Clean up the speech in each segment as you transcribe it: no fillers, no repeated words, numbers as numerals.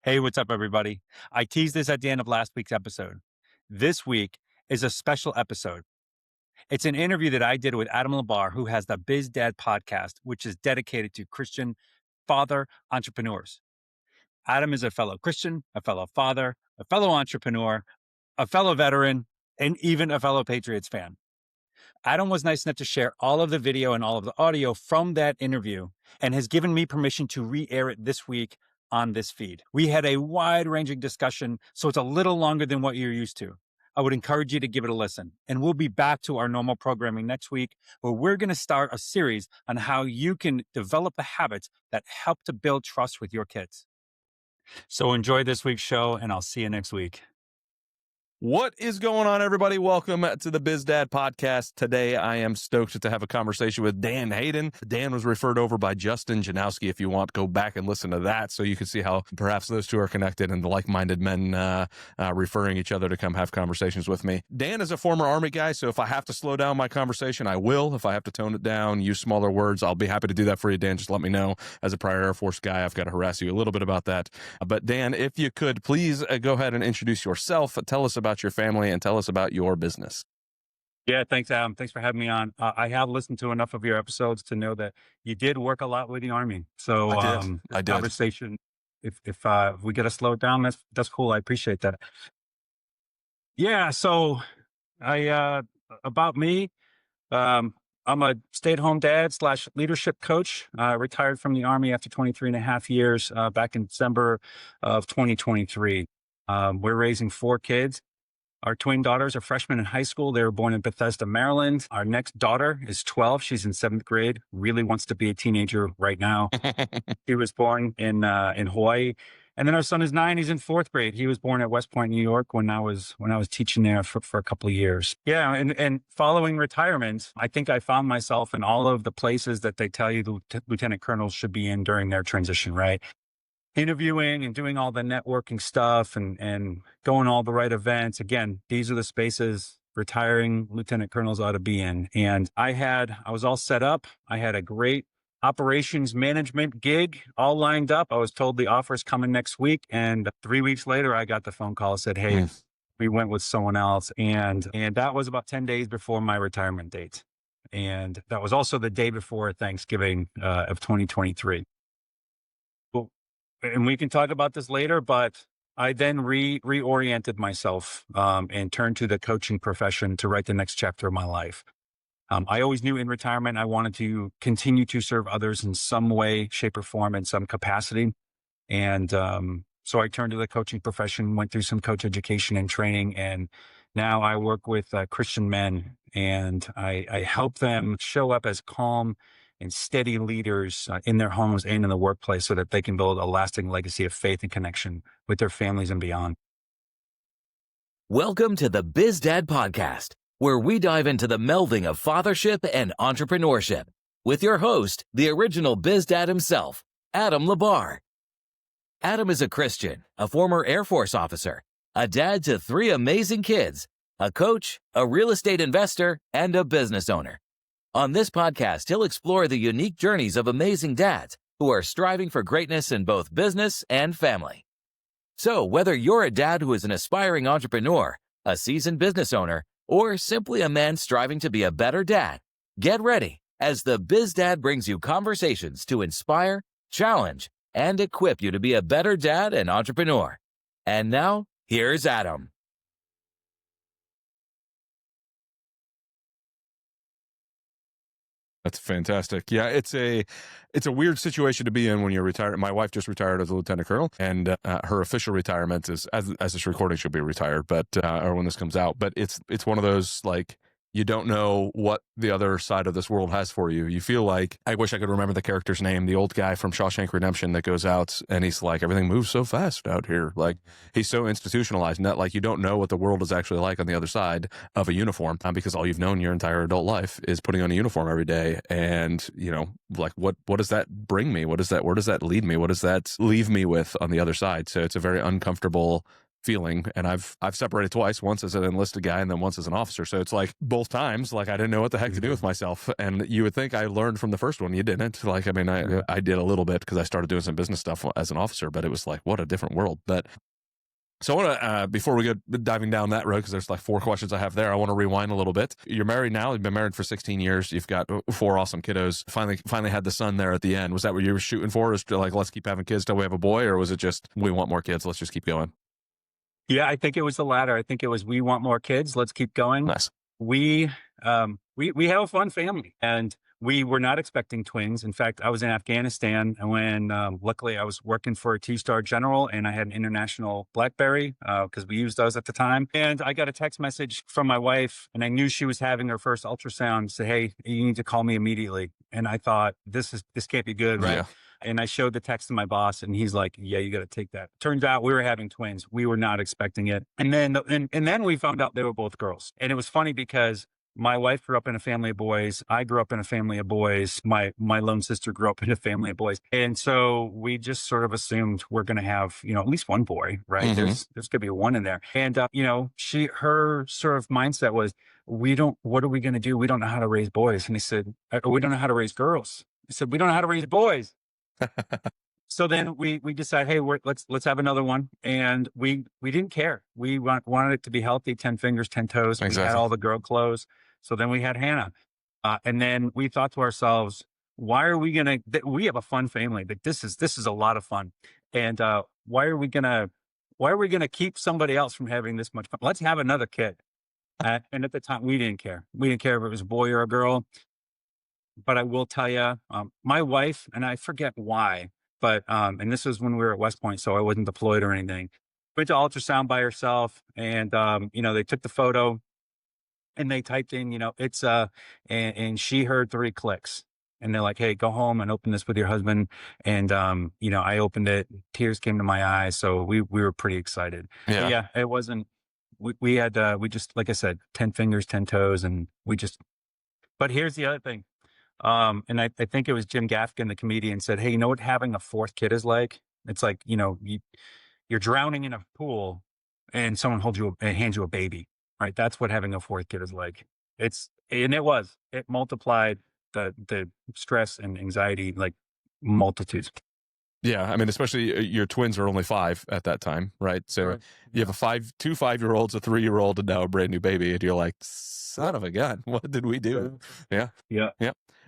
Hey, what's up, everybody? I teased this at the end of last week's episode. This week is a special episode. It's an interview that I did with Adam Labar, who has the BizDad podcast, which is dedicated to Christian father entrepreneurs. Adam is a fellow Christian, a fellow father, a fellow entrepreneur, a fellow veteran, and even a fellow Patriots fan. Adam was nice enough to share all of the video and all of the audio from that interview and has given me permission to re-air it this week on this feed. We had a wide-ranging discussion, so it's a little longer than what you're used to. I would encourage you to give it a listen. And we'll be back to our normal programming next week, where we're going to start a series on how you can develop the habits that help to build trust with your kids. So enjoy this week's show, and I'll see you next week. What is going on, everybody? Welcome to the BizDad podcast. Today, I am stoked to have a conversation with Dan Hayden. Dan was referred over by Justin Janowski. If you want, go back and listen to that so you can see how perhaps those two are connected and the like-minded men referring each other to come have conversations with me. Dan is a former Army guy, so if I have to slow down my conversation, I will. If I have to tone it down, use smaller words, I'll be happy to do that for you, Dan. Just let me know. As a prior Air Force guy, I've got to harass you a little bit about that. But Dan, if you could, please go ahead and introduce yourself. Tell us about your family and tell us about your business. Yeah, thanks, Adam. Thanks for having me on. I have listened to enough of your episodes to know that you did work a lot with the Army. So I did. Conversation, if we get to slow it down, that's cool. I appreciate that. Yeah. So about me, I'm a stay-at-home dad / leadership coach. Retired from the Army after 23 and a half years back in December of 2023. We're raising 4 kids. Our twin daughters are freshmen in high school. They were born in Bethesda, Maryland. Our next daughter is 12. She's in 7th grade, really wants to be a teenager right now. She was born in Hawaii. And then our son is 9. He's in 4th grade. He was born at West Point, New York when I was teaching there for a couple of years. Yeah. And following retirement, I think I found myself in all of the places that they tell you the lieutenant colonels should be in during their transition, right? Interviewing and doing all the networking stuff and going to all the right events. Again, these are the spaces retiring lieutenant colonels ought to be in. And I was all set up. I had a great operations management gig all lined up. I was told the offer's coming next week. And 3 weeks later, I got the phone call that said, hey, we went with someone else. And that was about 10 days before my retirement date. And that was also the day before Thanksgiving of 2023. And we can talk about this later, but I then reoriented myself and turned to the coaching profession to write the next chapter of my life. I always knew in retirement I wanted to continue to serve others in some way, shape, or form, in some capacity. And so I turned to the coaching profession, went through some coach education and training, and now I work with Christian men, and I help them show up as calm and steady leaders in their homes and in the workplace so that they can build a lasting legacy of faith and connection with their families and beyond. Welcome to the BizDad podcast, where we dive into the melding of fathership and entrepreneurship with your host, the original BizDad himself, Adam Labar. Adam is a Christian, a former Air Force officer, a dad to 3 amazing kids, a coach, a real estate investor, and a business owner. On this podcast, he'll explore the unique journeys of amazing dads who are striving for greatness in both business and family. So whether you're a dad who is an aspiring entrepreneur, a seasoned business owner, or simply a man striving to be a better dad, get ready as the BizDad brings you conversations to inspire, challenge, and equip you to be a better dad and entrepreneur. And now, here's Adam. That's fantastic. Yeah, it's a weird situation to be in when you're retired. My wife just retired as a lieutenant colonel, and her official retirement is as this recording should be retired, but or when this comes out. But it's one of those, like, you don't know what the other side of this world has for you. You feel like, I wish I could remember the character's name, the old guy from Shawshank Redemption that goes out and he's like, everything moves so fast out here. Like, he's so institutionalized, and that, like, you don't know what the world is actually like on the other side of a uniform, because all you've known your entire adult life is putting on a uniform every day. And, you know, like, what does that bring me? Where does that lead me? What does that leave me with on the other side? So it's a very uncomfortable feeling. And I've separated twice, once as an enlisted guy and then once as an officer. So it's like both times, like I didn't know what the heck to do with myself. And you would think I learned from the first one. You didn't. Like, I mean, I did a little bit because I started doing some business stuff as an officer, but it was like, what a different world. But so I want to, before we go diving down that road, because there's like 4 questions I have there, I want to rewind a little bit. You're married now. You've been married for 16 years. You've got 4 awesome kiddos. Finally had the son there at the end. Was that what you were shooting for? Is like, let's keep having kids till we have a boy? Or was it just, we want more kids, let's just keep going? Yeah, I think it was the latter. I think it was, we want more kids, let's keep going. Nice. We have a fun family, and we were not expecting twins. In fact, I was in Afghanistan, and when luckily I was working for a 2-star general, and I had an international BlackBerry because we used those at the time. And I got a text message from my wife, and I knew she was having her first ultrasound. Say, hey, you need to call me immediately. And I thought, this can't be good, right? Yeah. And I showed the text to my boss, and he's like, yeah, you got to take that. Turns out we were having twins. We were not expecting it. And then we found out they were both girls. And it was funny because my wife grew up in a family of boys. I grew up in a family of boys. My lone sister grew up in a family of boys. And so we just sort of assumed we're going to have, at least one boy, right? Mm-hmm. There's going to be one in there. And, her sort of mindset was, what are we going to do? We don't know how to raise boys. And he said, we don't know how to raise girls. I said, we don't know how to raise boys. So then we decided, hey, let's have another one. And we didn't care. We wanted it to be healthy, 10 fingers, 10 toes. Exactly. We had all the girl clothes. So then we had Hannah. And then we thought to ourselves, why are we going to, we have a fun family. Like this is a lot of fun. And why are we going to keep somebody else from having this much fun? Let's have another kid. And at the time we didn't care. We didn't care if it was a boy or a girl. But I will tell you, my wife, and I forget why, but, and this was when we were at West Point, so I wasn't deployed or anything, went to ultrasound by herself, and, they took the photo and they typed in, it's, and she heard 3 clicks, and they're like, hey, go home and open this with your husband. And, I opened it, tears came to my eyes. So we were pretty excited. Yeah, it wasn't, we had, we just, like I said, 10 fingers, 10 toes, and but here's the other thing. And I think it was Jim Gaffigan, the comedian, said, hey, you know what having a 4th kid is like? It's like, you're drowning in a pool and someone hands you a baby, right? That's what having a 4th kid is like. It multiplied the stress and anxiety, like multitudes. Yeah. I mean, especially your twins were only 5 at that time, right? So right. You have 2 5-year-olds, a 3-year-old, and now a brand new baby. And you're like, son of a gun, what did we do? Yeah.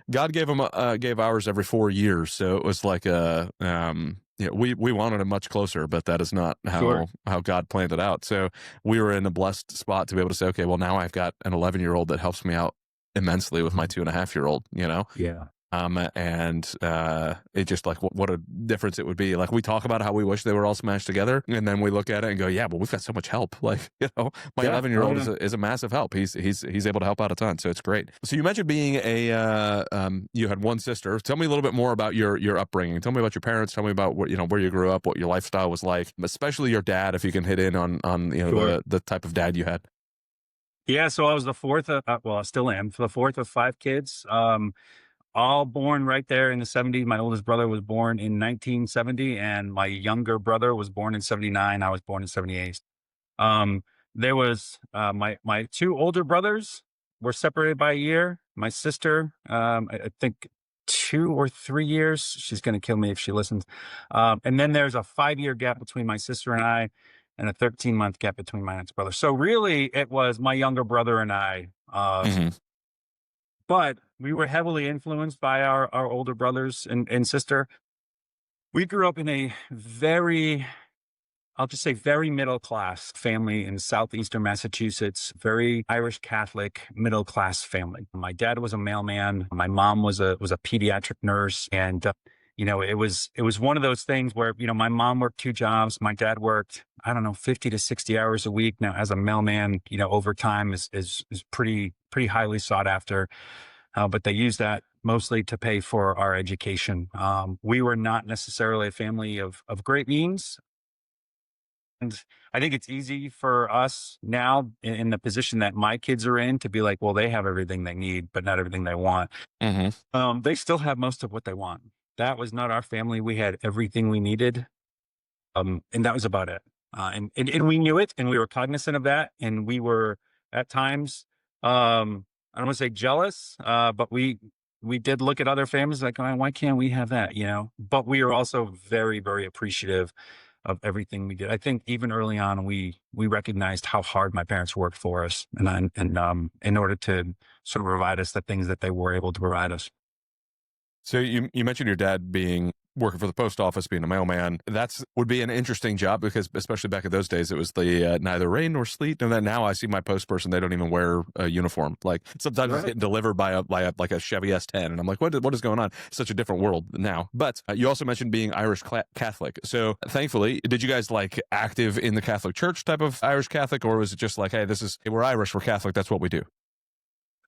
God gave ours every 4 years, so it was like we wanted him much closer, but that is not how God planned it out. So we were in a blessed spot to be able to say, okay, well now I've got an 11-year-old that helps me out immensely with my 2.5-year-old. Yeah. And it just like what a difference it would be. Like we talk about how we wish they were all smashed together, and then we look at it and go, yeah, but we've got so much help. Like my 11-year-old is a massive help. He's able to help out a ton, so it's great. So you mentioned being you had one sister. Tell me a little bit more about your upbringing. Tell me about your parents. Tell me about what where you grew up, what your lifestyle was like, especially your dad. If you can hit in on the type of dad you had. Yeah, so I was the 4th of I still am the 4th of 5 kids. All born right there in the 70s. My oldest brother was born in 1970, and my younger brother was born in 79. I was born in 78. There was my 2 older brothers were separated by a year. My sister, I think 2 or 3 years. She's going to kill me if she listens. And then there's a 5-year gap between my sister and I, and a 13-month gap between my next brother. So really, it was my younger brother and I. But we were heavily influenced by our older brothers and sister. We grew up in a very middle-class family in southeastern Massachusetts, very Irish Catholic middle-class family. My dad was a mailman. My mom was a pediatric nurse. And, it was one of those things where, my mom worked 2 jobs. My dad worked, 50 to 60 hours a week. Now, as a mailman, overtime is pretty highly sought after. But they use that mostly to pay for our education. We were not necessarily a family of great means. And I think it's easy for us now in the position that my kids are in to be like, well, they have everything they need, but not everything they want. Mm-hmm. They still have most of what they want. That was not our family. We had everything we needed. And that was about it. And we knew it, and we were cognizant of that, and we were at times, I don't want to say jealous, but we did look at other families like, oh, why can't we have that? But we are also very, very appreciative of everything we did. I think even early on, we recognized how hard my parents worked for us, and in order to sort of provide us the things that they were able to provide us. So you mentioned your dad working for the post office, being a mailman. Would be an interesting job because, especially back in those days, it was the neither rain nor sleet. And then now I see my post person; they don't even wear a uniform. Like sometimes it's getting delivered by a Chevy S10, and I'm like, what is going on? Such a different world now. But you also mentioned being Irish Catholic. So thankfully, did you guys like active in the Catholic Church type of Irish Catholic, or was it just like, hey, we're Irish, we're Catholic, that's what we do?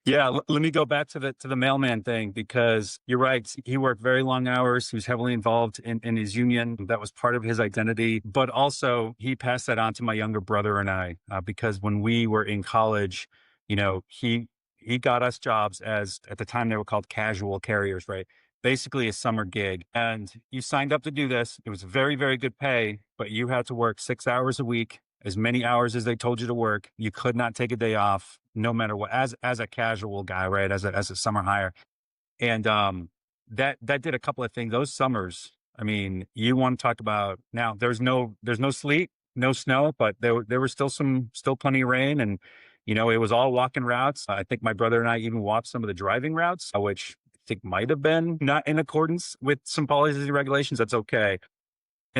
Yeah, let me go back to the mailman thing, because you're right. He worked very long hours. He was heavily involved in his union. That was part of his identity. But also, he passed that on to my younger brother and I, because when we were in college, he got us jobs as, at the time they were called casual carriers, right? Basically a summer gig. And you signed up to do this. It was very, very good pay, but you had to work 6 hours a week, as many hours as they told you to work. You could not take a day off, no matter what, as a casual guy, right? As a summer hire. And that did a couple of things. Those summers, I mean, you want to talk about, now there's no sleet, no snow, but there was still plenty of rain, and it was all walking routes. I think my brother and I even walked some of the driving routes, which I think might have been not in accordance with some policies and regulations. That's okay.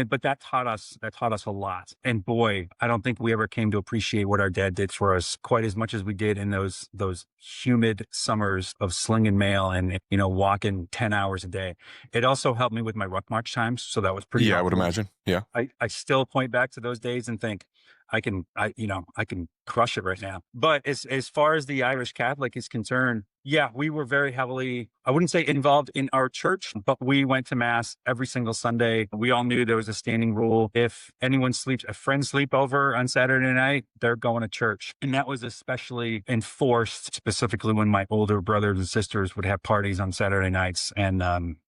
But that taught us a lot. And boy, I don't think we ever came to appreciate what our dad did for us quite as much as we did in those humid summers of slinging mail and, walking 10 hours a day. It also helped me with my ruck march times. So that was pretty Yeah, I would helpful. imagine. Yeah. I still point back to those days and think I can crush it right now. But as far as the Irish Catholic is concerned, yeah, we were very heavily, I wouldn't say involved in our church, but we went to mass every single Sunday. We all knew there was a standing rule. If a friend sleep over on Saturday night, they're going to church. And that was especially enforced specifically when my older brothers and sisters would have parties on Saturday nights. And,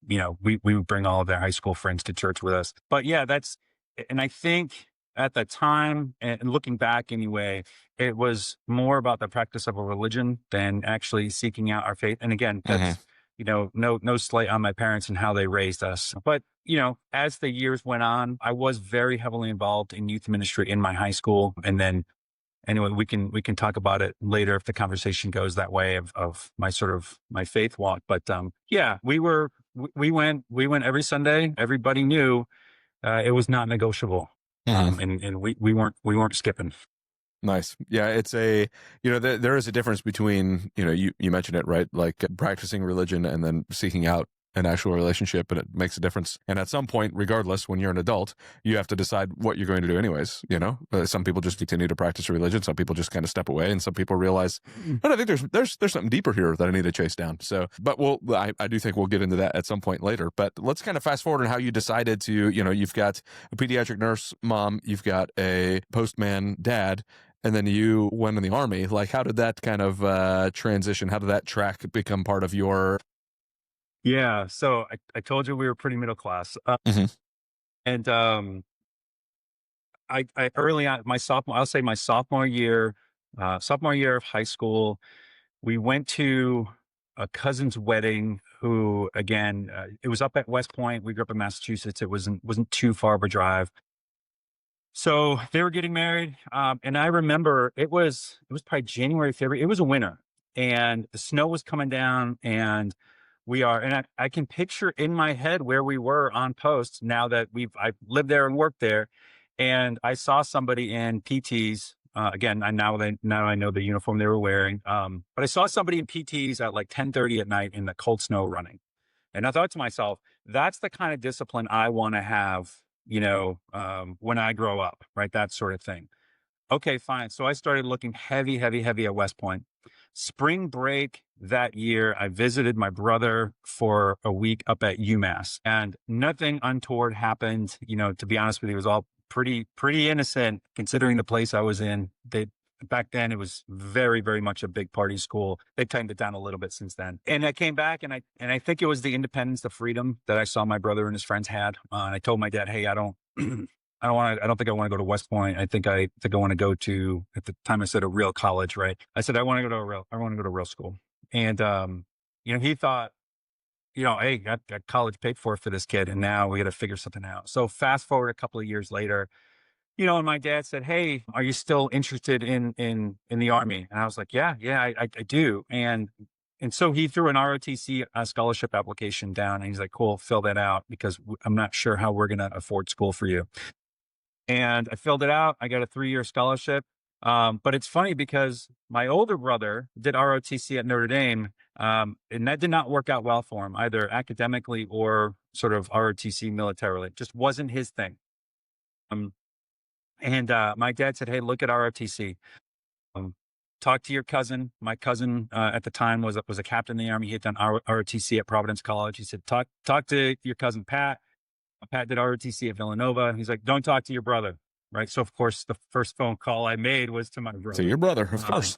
we would bring all of their high school friends to church with us. But yeah, and I think at the time, and looking back anyway, it was more about the practice of a religion than actually seeking out our faith. And again, that's, no slight on my parents and how they raised us. But, as the years went on, I was very heavily involved in youth ministry in my high school. And then anyway, we can talk about it later if the conversation goes that way of my faith walk. But yeah, we went every Sunday. Everybody knew it was not negotiable. And we weren't skipping. Nice. Yeah. It's there is a difference between, you mentioned it, right? Like practicing religion and then seeking out an actual relationship, and it makes a difference. And at some point, regardless, when you're an adult, you have to decide what you're going to do anyways. Some people just continue to practice religion. Some people just kind of step away, and some people realize, but I think there's something deeper here that I need to chase down. So, but I do think we'll get into that at some point later, but let's kind of fast forward on how you decided to, you've got a pediatric nurse mom, you've got a postman dad, and then you went in the Army. Like, how did that kind of transition? How did that track become part of your... Yeah. So I told you we were pretty middle class. And I early on, my sophomore year of high school, we went to a cousin's wedding who, again, it was up at West Point. We grew up in Massachusetts. It wasn't too far of a drive. So they were getting married. And I remember it was probably January, February. It was a winter, and the snow was coming down, and I can picture in my head where we were on post now that I've lived there and worked there. And I saw somebody in PTs, again, now I know the uniform they were wearing. But I saw somebody in PTs at like 10:30 at night in the cold snow running. And I thought to myself, that's the kind of discipline I want to have, when I grow up, right? That sort of thing. Okay, fine. So I started looking heavy at West Point. Spring break that year, I visited my brother for a week up at UMass, and nothing untoward happened. To be honest with you, it was all pretty innocent considering the place I was in. Back then it was very, very much a big party school. They've tightened it down a little bit since then. And I came back, and I think it was the independence, the freedom that I saw my brother and his friends had. And I told my dad, hey, I don't I don't think I want to go to West Point. I think I want to go to, at the time I said a real college, right? I said, I want to go to a real school. And, he thought, hey, got college paid for this kid. And now we got to figure something out. So fast forward a couple of years later, and my dad said, "Hey, are you still interested in the Army?" And I was like, "Yeah, I do." And so he threw an ROTC scholarship application down, and he's like, "Cool, fill that out because I'm not sure how we're gonna afford school for you." And I filled it out. I got a 3-year scholarship. But it's funny because my older brother did ROTC at Notre Dame, and that did not work out well for him, either academically or sort of ROTC militarily. It just wasn't his thing. And my dad said, "Hey, look at ROTC. Talk to your cousin." My cousin at the time was a captain in the Army. He had done ROTC at Providence College. He said, talk to your cousin Pat. Pat did ROTC at Villanova. He's like, "Don't talk to your brother." Right. So of course, the first phone call I made was to my brother. To your brother, of course.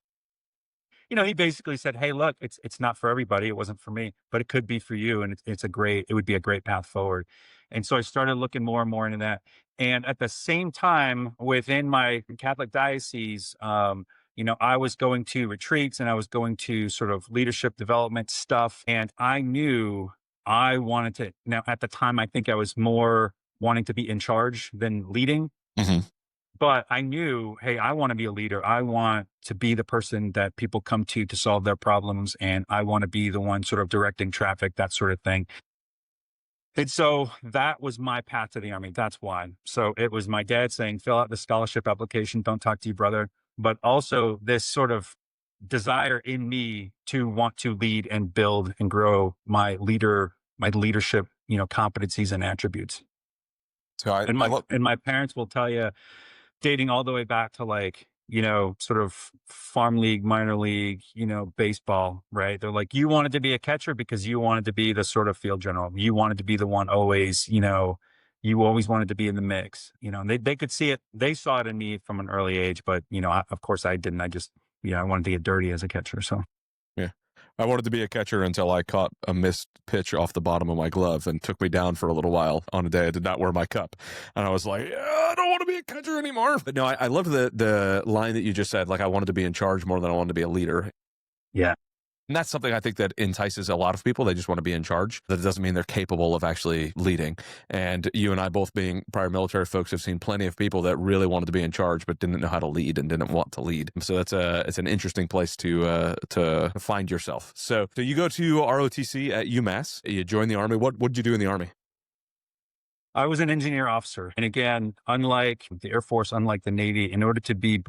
He basically said, "Hey, look, it's not for everybody. It wasn't for me, but it could be for you. And it would be a great path forward." And so I started looking more and more into that. And at the same time, within my Catholic diocese, I was going to retreats and I was going to sort of leadership development stuff. And I knew I wanted to, now at the time, I think I was more wanting to be in charge than leading. Mm-hmm. But I knew, hey, I want to be a leader. I want to be the person that people come to solve their problems. And I want to be the one sort of directing traffic, that sort of thing. And so that was my path to the Army. That's why. So it was my dad saying, fill out the scholarship application. Don't talk to your brother. But also this sort of desire in me to want to lead and build and grow my leadership, competencies and attributes. So my parents will tell you, dating all the way back to sort of farm league, minor league, baseball, right? They're like, you wanted to be a catcher because you wanted to be the sort of field general. You wanted to be the one always, you always wanted to be in the mix, and they could see it. They saw it in me from an early age, but, of course I didn't. I just, I wanted to get dirty as a catcher. So. Yeah. I wanted to be a catcher until I caught a missed pitch off the bottom of my glove and took me down for a little while on a day I did not wear my cup. And I was like, I don't want to be a catcher anymore. But no, I love the line that you just said, I wanted to be in charge more than I wanted to be a leader. Yeah. And that's something I think that entices a lot of people. They just want to be in charge. That doesn't mean they're capable of actually leading. And you and I, both being prior military folks, have seen plenty of people that really wanted to be in charge, but didn't know how to lead and didn't want to lead. So it's an interesting place to find yourself. So you go to ROTC at UMass. You join the Army. What did you do in the Army? I was an engineer officer. And again, unlike the Air Force, unlike the Navy, in order to be,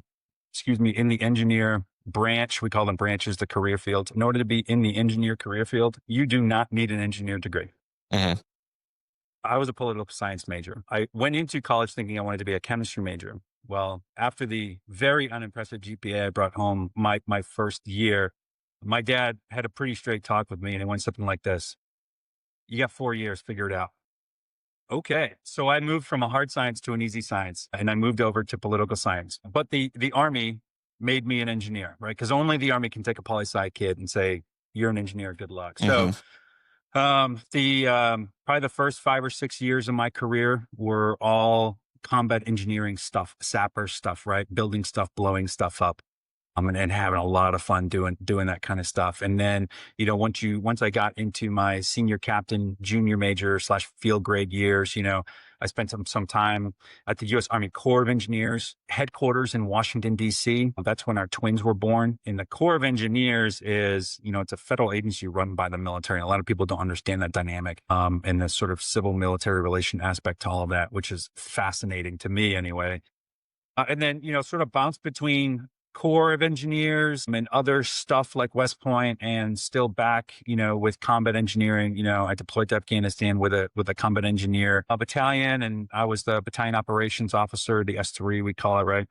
in the engineer branch, we call them branches, the career field. In order to be in the engineer career field, you do not need an engineer degree. Mm-hmm. I was a political science major. I went into college thinking I wanted to be a chemistry major. Well, after the very unimpressive GPA I brought home my first year, my dad had a pretty straight talk with me, and it went something like this: "You got 4 years, figure it out." Okay. So I moved from a hard science to an easy science, and I moved over to political science. But the Army made me an engineer, right? Because only the Army can take a poli-sci kid and say, "You're an engineer, good luck." Mm-hmm. So probably the first 5 or 6 years of my career were all combat engineering stuff, sapper stuff, right? Building stuff, blowing stuff up. And having a lot of fun doing that kind of stuff. And then, once I got into my senior captain, junior major / field grade years, I spent some time at the U.S. Army Corps of Engineers headquarters in Washington, D.C. That's when our twins were born. And the Corps of Engineers is, it's a federal agency run by the military. And a lot of people don't understand that dynamic, and the sort of civil military relation aspect to all of that, which is fascinating to me anyway. And then, sort of bounce between Corps of Engineers and other stuff like West Point, and still back, with combat engineering. I deployed to Afghanistan with a combat engineer battalion, and I was the battalion operations officer, the S3 we call it, right?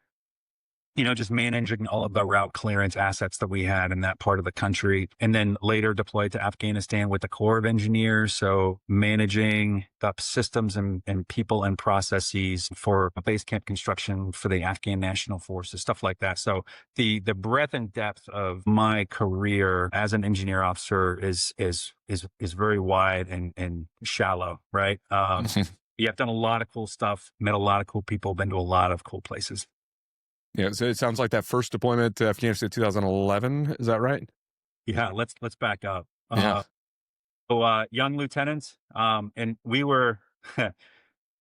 Just managing all of the route clearance assets that we had in that part of the country. And then later deployed to Afghanistan with the Corps of Engineers. So managing the systems and people and processes for base camp construction for the Afghan National Forces, stuff like that. So the breadth and depth of my career as an engineer officer is very wide and shallow, right? Yeah, I've done a lot of cool stuff, met a lot of cool people, been to a lot of cool places. Yeah, so it sounds like that first deployment to Afghanistan 2011. Is that right? Yeah, let's back up. Yeah. Young lieutenants, and we were a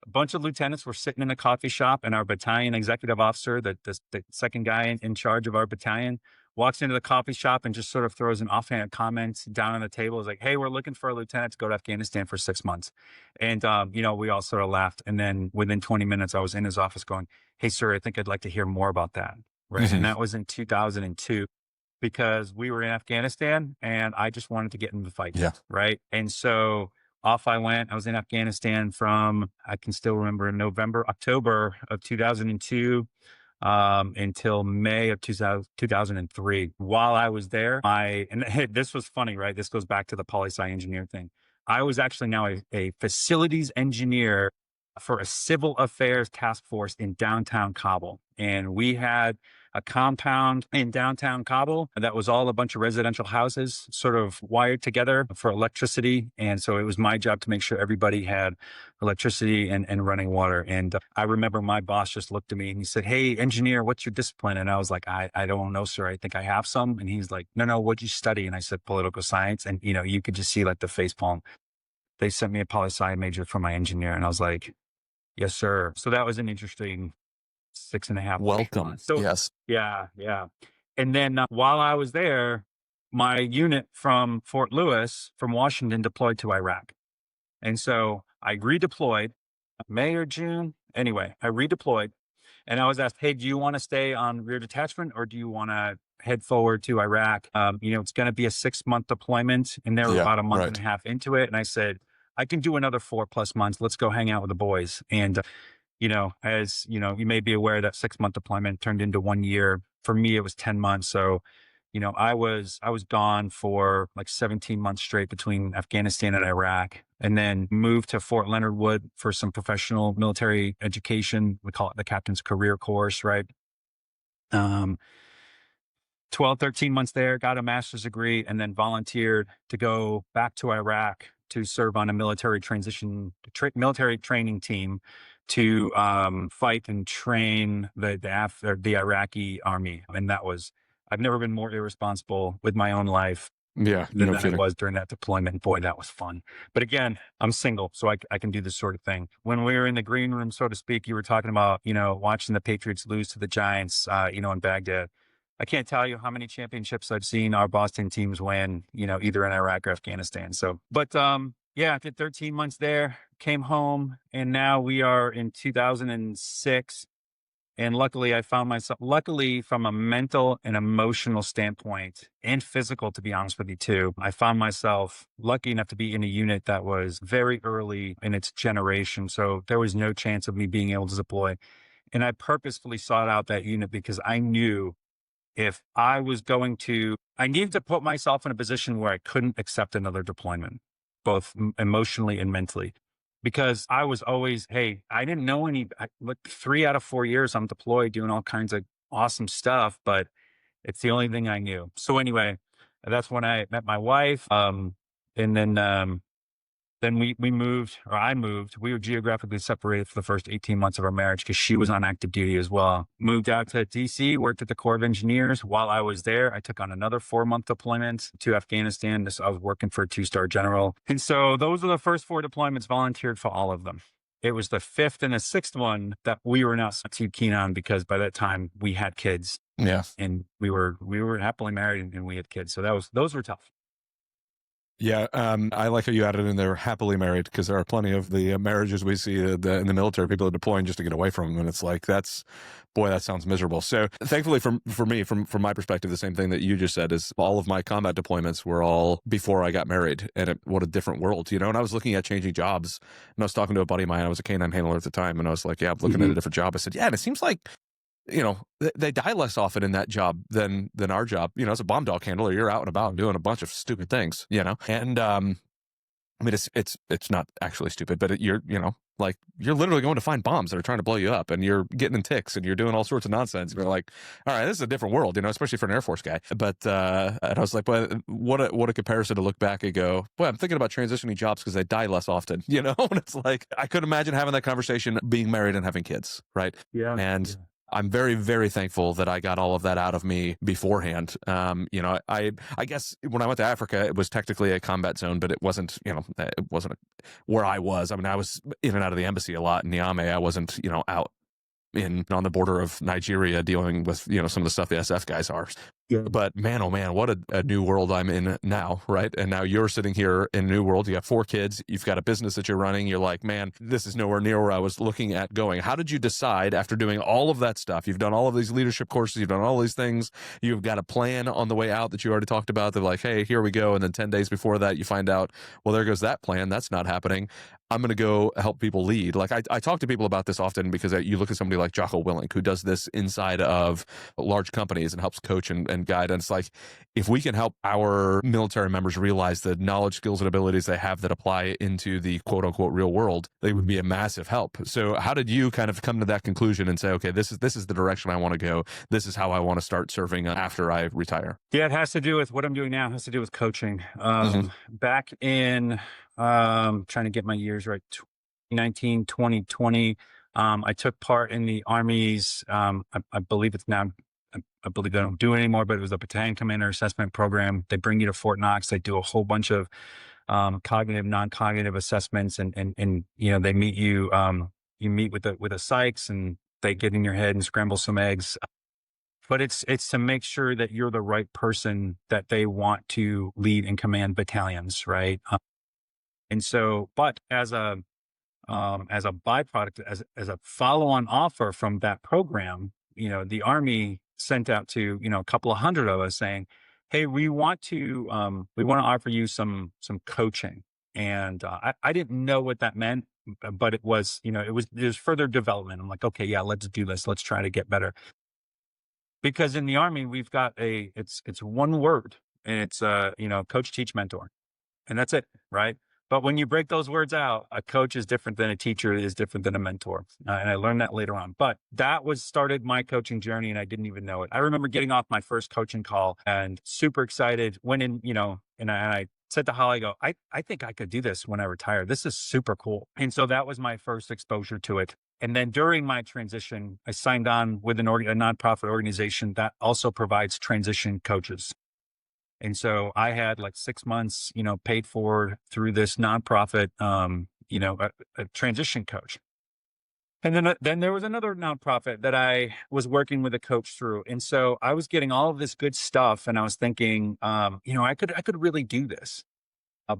bunch of lieutenants were sitting in a coffee shop, and our battalion executive officer, the second guy in charge of our battalion, walks into the coffee shop and just sort of throws an offhand comment down on the table. Is like, "Hey, we're looking for a lieutenant to go to Afghanistan for 6 months," and we all sort of laughed. And then within 20 minutes, I was in his office going, "Hey, sir, I think I'd like to hear more about that." Right, and that was in 2002. Because we were in Afghanistan and I just wanted to get in the fight. Yeah. Right. And so off I went. I was in Afghanistan from, I can still remember, October of 2002 until May of 2003. While I was there, and this was funny, right? This goes back to the poli-sci engineer thing. I was actually now a facilities engineer for a civil affairs task force in downtown Kabul. And we had a compound in downtown Kabul that was all a bunch of residential houses sort of wired together for electricity. And so it was my job to make sure everybody had electricity and running water. And I remember my boss just looked at me and he said, "Hey, engineer, what's your discipline?" And I was like, I don't know, sir. I think I have some. And he's like, no, what'd you study? And I said, political science. And, you could just see like the face palm. They sent me a poli-sci major for my engineer. And I was like, yes, sir. So that was an interesting 6.5 Welcome. months. So, yes. Yeah. And then while I was there, my unit from Fort Lewis, from Washington, deployed to Iraq. And so I redeployed May or June. Anyway, I redeployed and I was asked, "Hey, do you want to stay on rear detachment or do you want to head forward to Iraq?" It's going to be a 6-month deployment. And they were about a month and a half into it. And I said, "I can do another 4+ months. Let's go hang out with the boys." And as you may be aware, that 6-month deployment turned into 1 year. For me, it was 10 months. So, I was gone for like 17 months straight between Afghanistan and Iraq, and then moved to Fort Leonard Wood for some professional military education. We call it the Captain's Career Course, right? 12, 13 months there, got a master's degree, and then volunteered to go back to Iraq to serve on a military military training team to fight and train the Iraqi army. And I've never been more irresponsible with my own life than I was during that deployment. Boy, that was fun. But again, I'm single, so I can do this sort of thing. When we were in the green room, so to speak, you were talking about, watching the Patriots lose to the Giants, in Baghdad. I can't tell you how many championships I've seen our Boston teams win, either in Iraq or Afghanistan. So, but I did 13 months there, came home, and now we are in 2006. And luckily, I found myself, from a mental and emotional standpoint and physical, to be honest with you too, I found myself lucky enough to be in a unit that was very early in its generation. So there was no chance of me being able to deploy. And I purposefully sought out that unit because I knew if I needed to put myself in a position where I couldn't accept another deployment, both emotionally and mentally. Because I was always, I didn't know 3 out of 4 years I'm deployed doing all kinds of awesome stuff, but it's the only thing I knew. So anyway, that's when I met my wife. And then we moved, or I moved. We were geographically separated for the first 18 months of our marriage because she was on active duty as well. Moved out to DC, worked at the Corps of Engineers. While I was there, I took on another 4-month deployment to Afghanistan. I was working for a 2-star general. And so those were the first 4 deployments, volunteered for all of them. It was the 5th and the 6th one that we were not too keen on because by that time we had kids. Yeah. And we were happily married and we had kids. So those were tough. Yeah, I like how you added in there happily married, because there are plenty of the marriages we see in the military, people are deploying just to get away from them, and it's like, that sounds miserable. So thankfully for me, from my perspective, the same thing that you just said is all of my combat deployments were all before I got married, and what a different world, and I was looking at changing jobs, and I was talking to a buddy of mine, I was a K-9 handler at the time, and I was like, yeah, I'm looking at a different job. I said, yeah, and it seems like they die less often in that job than our job. As a bomb dog handler, you're out and about and doing a bunch of stupid things, and I mean, it's not actually stupid, but you're Like, you're literally going to find bombs that are trying to blow you up, and you're getting in ticks, and you're doing all sorts of nonsense. You're like, all right, this is a different world, especially for an Air Force guy. But and I was like, well, what a comparison to look back and go, boy, I'm thinking about transitioning jobs because they die less often, And it's like, I could imagine having that conversation, being married and having kids, right? Yeah. And I'm very, very thankful that I got all of that out of me beforehand. I guess when I went to Africa, it was technically a combat zone, but it wasn't, where I was. I mean, I was in and out of the embassy a lot in Niamey. I wasn't, out on the border of Nigeria dealing with, some of the stuff the SF guys are. Yeah. But man, oh man, what a new world I'm in now, right? And now you're sitting here in a new world. You got 4 kids. You've got a business that you're running. You're like, man, this is nowhere near where I was looking at going. How did you decide after doing all of that stuff? You've done all of these leadership courses. You've done all these things. You've got a plan on the way out that you already talked about. They're like, hey, here we go. And then 10 days before that, you find out, well, there goes that plan. That's not happening. I'm going to go help people lead. Like I talk to people about this often because you look at somebody like Jocko Willink, who does this inside of large companies and helps coach and guide. And it's like, if we can help our military members realize the knowledge, skills, and abilities they have that apply into the quote unquote real world, they would be a massive help. So how did you kind of come to that conclusion and say, okay, this is the direction I want to go. This is how I want to start serving after I retire? Yeah, it has to do with what I'm doing now. It has to do with coaching. Back in, trying to get my years right, 2019, 2020, I took part in the Army's, I believe it's now, I believe they don't do it anymore, but it was a battalion commander assessment program. They bring you to Fort Knox. They do a whole bunch of cognitive, non-cognitive assessments, and they meet you. You meet with the psychs, and they get in your head and scramble some eggs. But it's to make sure that you're the right person that they want to lead and command battalions, right? And so, but as a byproduct, as a follow-on offer from that program, the Army sent out to a couple of hundred of us saying, "Hey, we want to offer you some coaching." And I didn't know what that meant, but it was further development. I'm like, okay, yeah, let's do this. Let's try to get better. Because in the Army, we've got it's one word, and it's coach, teach, mentor, and that's it, right? But when you break those words out, a coach is different than a teacher, is different than a mentor. And I learned that later on. But that started my coaching journey, and I didn't even know it. I remember getting off my first coaching call and super excited, went in, and I said to Holly, I think I could do this when I retire. This is super cool. And so that was my first exposure to it. And then during my transition, I signed on with a nonprofit organization that also provides transition coaches. And so I had like 6 months, paid for through this nonprofit, a transition coach. And then there was another nonprofit that I was working with a coach through. And so I was getting all of this good stuff, and I was thinking, I could really do this.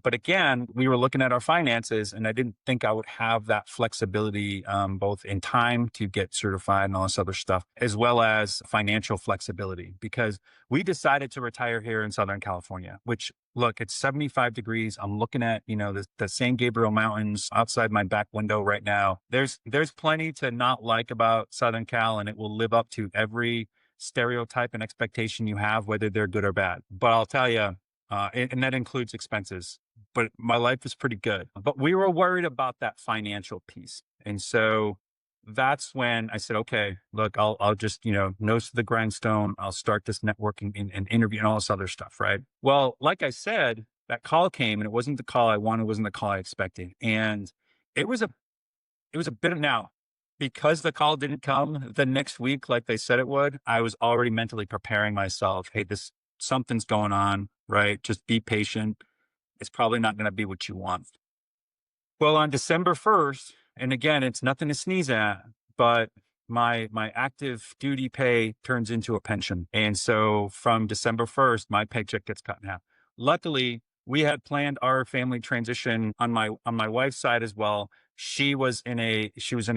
But again, we were looking at our finances, and I didn't think I would have that flexibility, both in time to get certified and all this other stuff, as well as financial flexibility, because we decided to retire here in Southern California, which, look, it's 75 degrees. I'm looking at, the San Gabriel Mountains outside my back window right now. There's plenty to not like about Southern Cal, and it will live up to every stereotype and expectation you have, whether they're good or bad. But I'll tell you, and that includes expenses, but my life is pretty good. But we were worried about that financial piece. And so that's when I said, okay, look, I'll just, nose to the grindstone. I'll start this networking and interview and all this other stuff, right? Well, like I said, that call came, and it wasn't the call I wanted, it wasn't the call I expected. And it was a bit of now. Because the call didn't come the next week like they said it would, I was already mentally preparing myself. Hey, something's going on, right? Just be patient. It's probably not going to be what you want. Well, on December 1st, and again, it's nothing to sneeze at, but my active duty pay turns into a pension. And so from December 1st, my paycheck gets cut in half. Luckily, we had planned our family transition on my wife's side as well. She was in a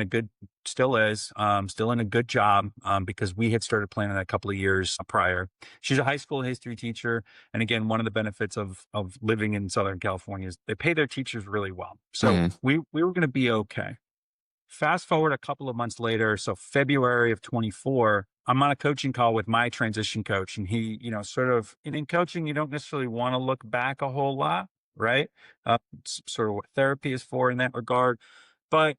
good, still is, still in a good job, because we had started planning that a couple of years prior. She's a high school history teacher. And again, one of the benefits of living in Southern California is they pay their teachers really well. So we were going to be okay. Fast forward a couple of months later, so February of 24, I'm on a coaching call with my transition coach, and he, sort of, and in coaching, you don't necessarily want to look back a whole lot, right? It's sort of what therapy is for in that regard. But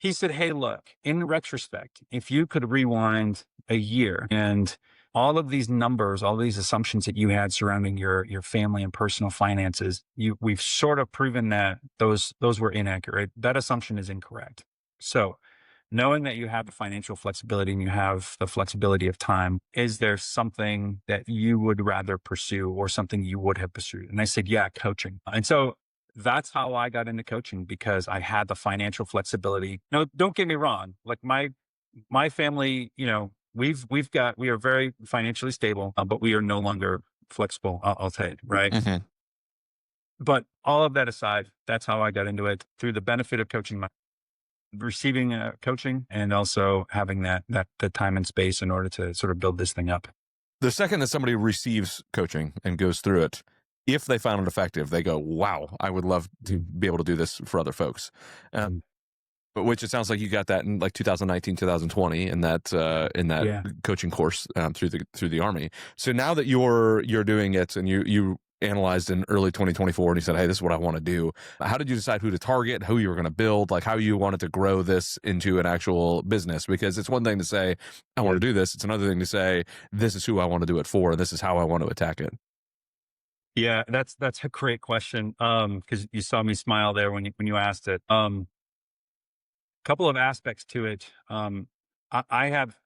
he said, hey, look, in retrospect, if you could rewind a year and all of these numbers, all these assumptions that you had surrounding your family and personal finances, we've sort of proven that those were inaccurate. That assumption is incorrect. So knowing that you have the financial flexibility and you have the flexibility of time, is there something that you would rather pursue or something you would have pursued? And I said, yeah, coaching. And so that's how I got into coaching, because I had the financial flexibility. No, don't get me wrong. Like my family, we are very financially stable, but we are no longer flexible. I'll tell you, right? Mm-hmm. But all of that aside, that's how I got into it, through the benefit of coaching, receiving coaching, and also having the time and space in order to sort of build this thing up. The second that somebody receives coaching and goes through it, if they found it effective, they go, wow, I would love to be able to do this for other folks. But which it sounds like you got that in like 2019, 2020 in that coaching course through the Army. So now that you're doing it and you analyzed in early 2024 and you said, hey, this is what I want to do. How did you decide who to target, who you were going to build, like how you wanted to grow this into an actual business? Because it's one thing to say, I want to do this. It's another thing to say, this is who I want to do it for. And this is how I want to attack it. Yeah, that's a great question. Because you saw me smile there when you asked it. Couple of aspects to it. I have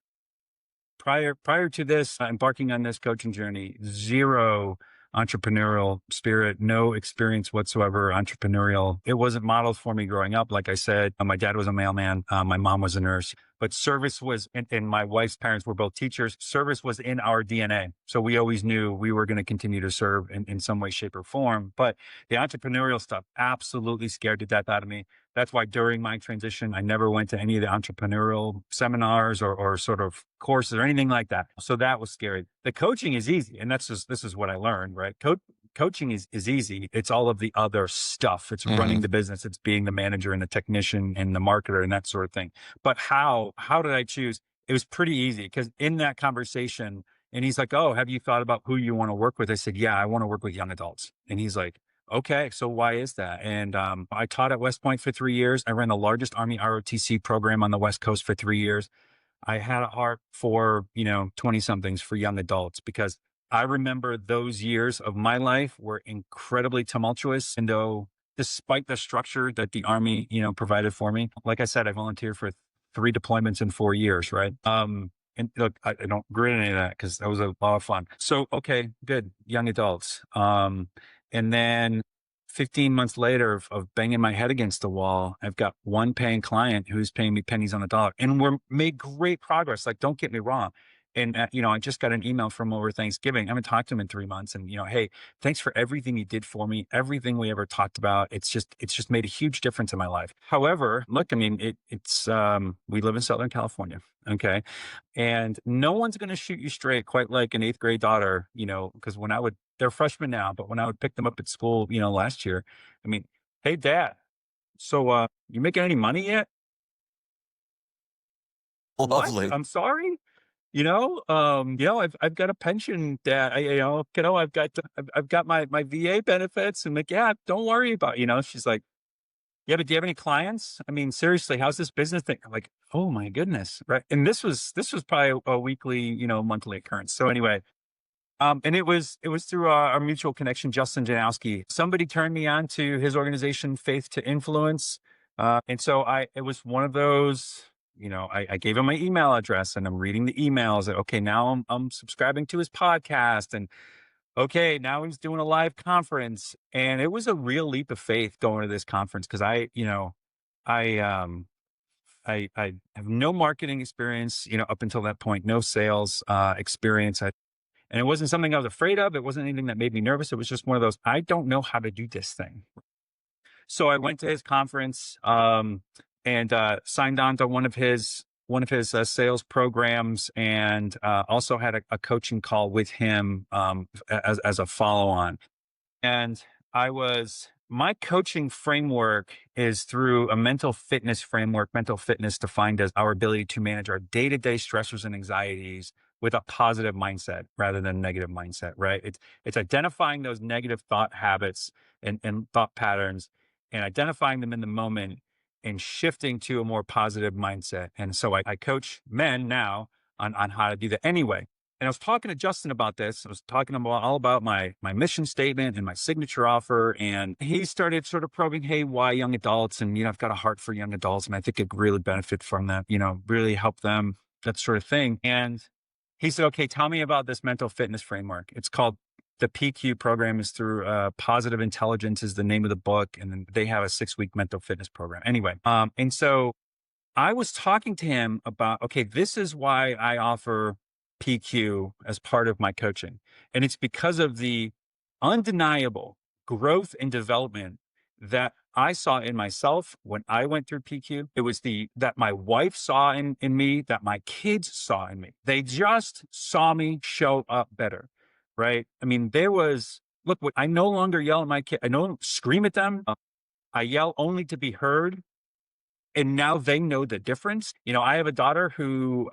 prior to this, embarking on this coaching journey, zero entrepreneurial spirit, no experience whatsoever entrepreneurial. It wasn't modeled for me growing up. Like I said, my dad was a mailman. My mom was a nurse, but service was, and my wife's parents were both teachers. Service was in our DNA. So we always knew we were going to continue to serve in some way, shape, or form. But the entrepreneurial stuff absolutely scared the death out of me. That's why during my transition, I never went to any of the entrepreneurial seminars or sort of courses or anything like that. So that was scary. The coaching is easy. And this is what I learned, right? Coaching is easy. It's all of the other stuff. It's running the business. It's being the manager and the technician and the marketer and that sort of thing. But how did I choose? It was pretty easy, because in that conversation, and he's like, oh, have you thought about who you want to work with? I said, yeah, I want to work with young adults. And he's like, okay, so why is that? And I taught at West Point for 3 years. I ran the largest Army ROTC program on the West Coast for 3 years. I had a heart for, 20 somethings, for young adults, because I remember those years of my life were incredibly tumultuous. And though, despite the structure that the Army, provided for me, like I said, I volunteered for 3 deployments in 4 years, right? And look, I don't regret any of that, because that was a lot of fun. So, okay, good. Young adults. And then 15 months later of banging my head against the wall, I've got one paying client who's paying me pennies on the dollar, and we're made great progress. Like, don't get me wrong. And, I just got an email from over Thanksgiving. I haven't talked to him in 3 months. And, hey, thanks for everything you did for me. Everything we ever talked about. It's just made a huge difference in my life. However, look, I mean, we live in Southern California. Okay. And no one's going to shoot you straight, quite like an 8th grade daughter, because they're freshmen now, but when I would pick them up at school, last year, I mean, hey, Dad, so you making any money yet? Lovely. What? I'm sorry. I've got a pension, Dad. I've got my VA benefits, and like, yeah, don't worry about, she's like, yeah, but do you have any clients? I mean, seriously, how's this business thing? I'm like, oh my goodness. Right. And this was probably a weekly, monthly occurrence. So anyway, and it was through our mutual connection, Justin Janowski. Somebody turned me on to his organization, Faith to Influence. And so it was one of those, I gave him my email address, and I'm reading the emails. Okay, now I'm subscribing to his podcast, and okay, now he's doing a live conference. And it was a real leap of faith going to this conference, because I have no marketing experience, up until that point, no sales experience. And it wasn't something I was afraid of. It wasn't anything that made me nervous. It was just one of those, I don't know how to do this thing. So I went to his conference and signed on to one of his sales programs, and also had a coaching call with him as a follow-on. And my coaching framework is through a mental fitness framework, mental fitness defined as our ability to manage our day-to-day stressors and anxieties with a positive mindset rather than a negative mindset, right? It's identifying those negative thought habits and thought patterns, and identifying them in the moment, and shifting to a more positive mindset. And so I coach men now on how to do that anyway. And I was talking to Justin about this. I was talking about all about my mission statement and my signature offer. And he started sort of probing, hey, why young adults? And, I've got a heart for young adults and I think it could really benefit from that, really help them, that sort of thing. And he said, okay, tell me about this mental fitness framework. It's called the PQ program, is through Positive Intelligence is the name of the book. And then they have a 6-week mental fitness program. Anyway, and so I was talking to him about, okay, this is why I offer PQ as part of my coaching. And it's because of the undeniable growth and development that I saw in myself when I went through PQ. It was that my wife saw in me, that my kids saw in me. They just saw me show up better, right? I mean, look, I no longer yell at my kid. I don't scream at them. I yell only to be heard. And now they know the difference. I have a daughter who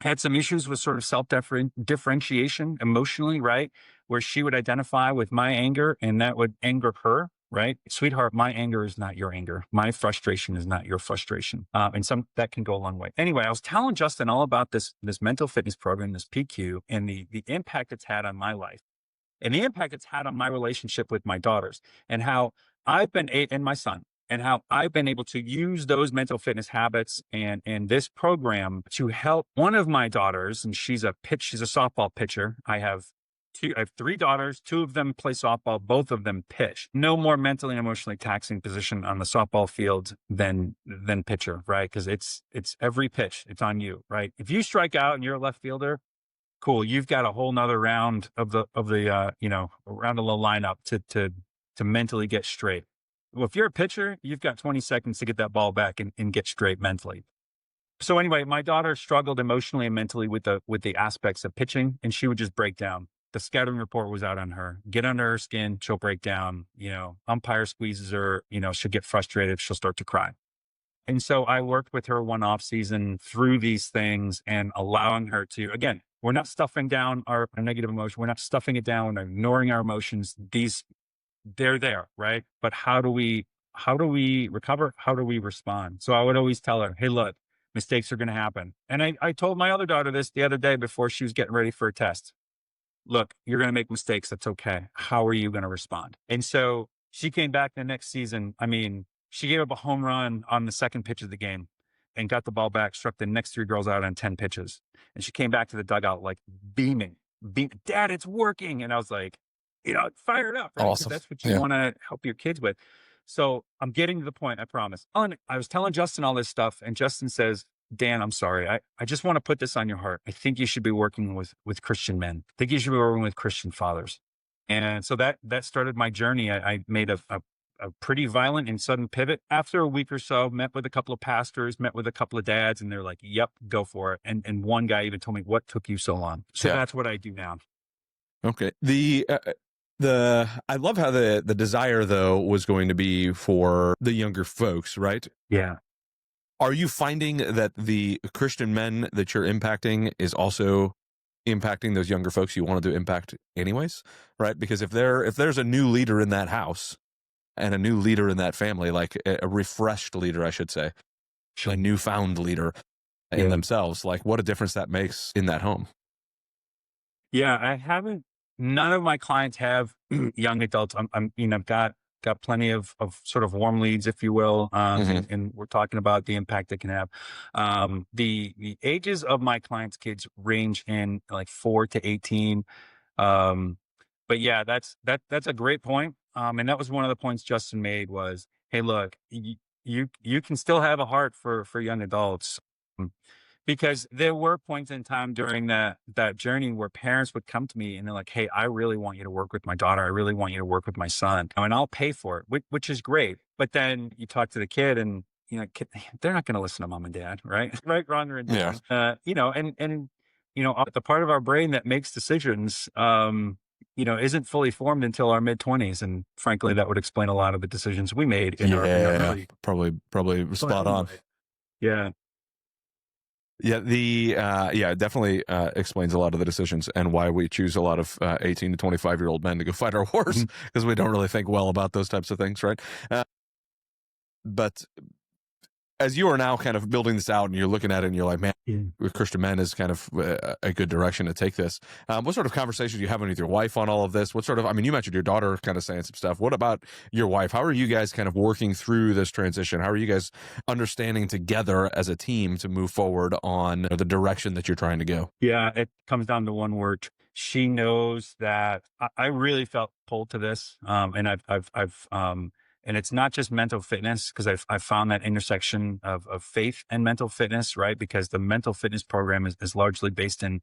had some issues with sort of self-differentiation emotionally, right? Where she would identify with my anger and that would anger her, right? Sweetheart, my anger is not your anger. My frustration is not your frustration. And that can go a long way. Anyway, I was telling Justin all about this mental fitness program, this PQ, and the impact it's had on my life and the impact it's had on my relationship with my daughters and how and my son, and how I've been able to use those mental fitness habits and this program to help one of my daughters. And she's a softball pitcher. I have 3 daughters. 2 of them play softball. Both of them pitch. No more mentally and emotionally taxing position on the softball field than pitcher, right? Because it's every pitch. It's on you, right? If you strike out and you're a left fielder, cool. You've got a whole nother round of the round of the lineup to mentally get straight. Well, if you're a pitcher, you've got 20 seconds to get that ball back and get straight mentally. So anyway, my daughter struggled emotionally and mentally with the aspects of pitching, and she would just break down. The scouting report was out on her. Get under her skin, she'll break down. Umpire squeezes her, she'll get frustrated, she'll start to cry. And so I worked with her one off season through these things and allowing her to, again, we're not stuffing down our negative emotion. We're not stuffing it down. We're ignoring our emotions. They're there, right? But how do we recover? How do we respond? So I would always tell her, hey, look, mistakes are going to happen. And I told my other daughter this the other day before she was getting ready for a test. Look, you're going to make mistakes. That's okay. How are you going to respond? And so she came back the next season. I mean, she gave up a home run on the second pitch of the game and got the ball back, struck the next 3 girls out on 10 pitches. And she came back to the dugout like beaming, Dad, it's working. And I was like, fired up, right? Awesome. That's what you want to help your kids with. So I'm getting to the point, I promise. I was telling Justin all this stuff, and Justin says, Dan, I'm sorry. I just want to put this on your heart. I think you should be working with Christian men. I think you should be working with Christian fathers. And so that started my journey. I made a pretty violent and sudden pivot. After a week or so, met with a couple of pastors, met with a couple of dads, and they're like, yep, go for it. And one guy even told me, what took you so long? So that's what I do now. Okay. I love how the desire though was going to be for the younger folks, right? Yeah. Are you finding that the Christian men that you're impacting is also impacting those younger folks you wanted to impact anyways, right? Because if there's a new leader in that house and a new leader in that family, like a refreshed leader, I should say, a newfound leader in themselves, like what a difference that makes in that home. Yeah, none of my clients have young adults. I've got plenty of sort of warm leads, if you will. And we're talking about the impact it can have. The ages of my clients' kids range in like 4 to 18. But yeah, that's a great point. And that was one of the points Justin made was, hey, look, you can still have a heart for young adults. Because there were points in time during that journey where parents would come to me and they're like, hey, I really want you to work with my daughter. I really want you to work with my son. And I'll pay for it, which is great. But then you talk to the kid and, they're not going to listen to mom and dad, right? Right, wrong, or indifferent. The part of our brain that makes decisions, isn't fully formed until our mid-20s. And frankly, that would explain a lot of the decisions we made in our early. Probably spot on. Yeah. Yeah, it definitely explains a lot of the decisions and why we choose a lot of 18 to 25-year-old men to go fight our wars because we don't really think well about those types of things, right? But as you are now kind of building this out and you're looking at it and you're like, man, Christian men is kind of a good direction to take this. What sort of conversations are you having with your wife on all of this? What sort of, I mean, you mentioned your daughter kind of saying some stuff. What about your wife? How are you guys kind of working through this transition? How are you guys understanding together as a team to move forward on the direction that you're trying to go? Yeah, it comes down to one word. She knows that I really felt pulled to this. And and it's not just mental fitness, because I've found that intersection of faith and mental fitness, right? Because the mental fitness program is largely based in,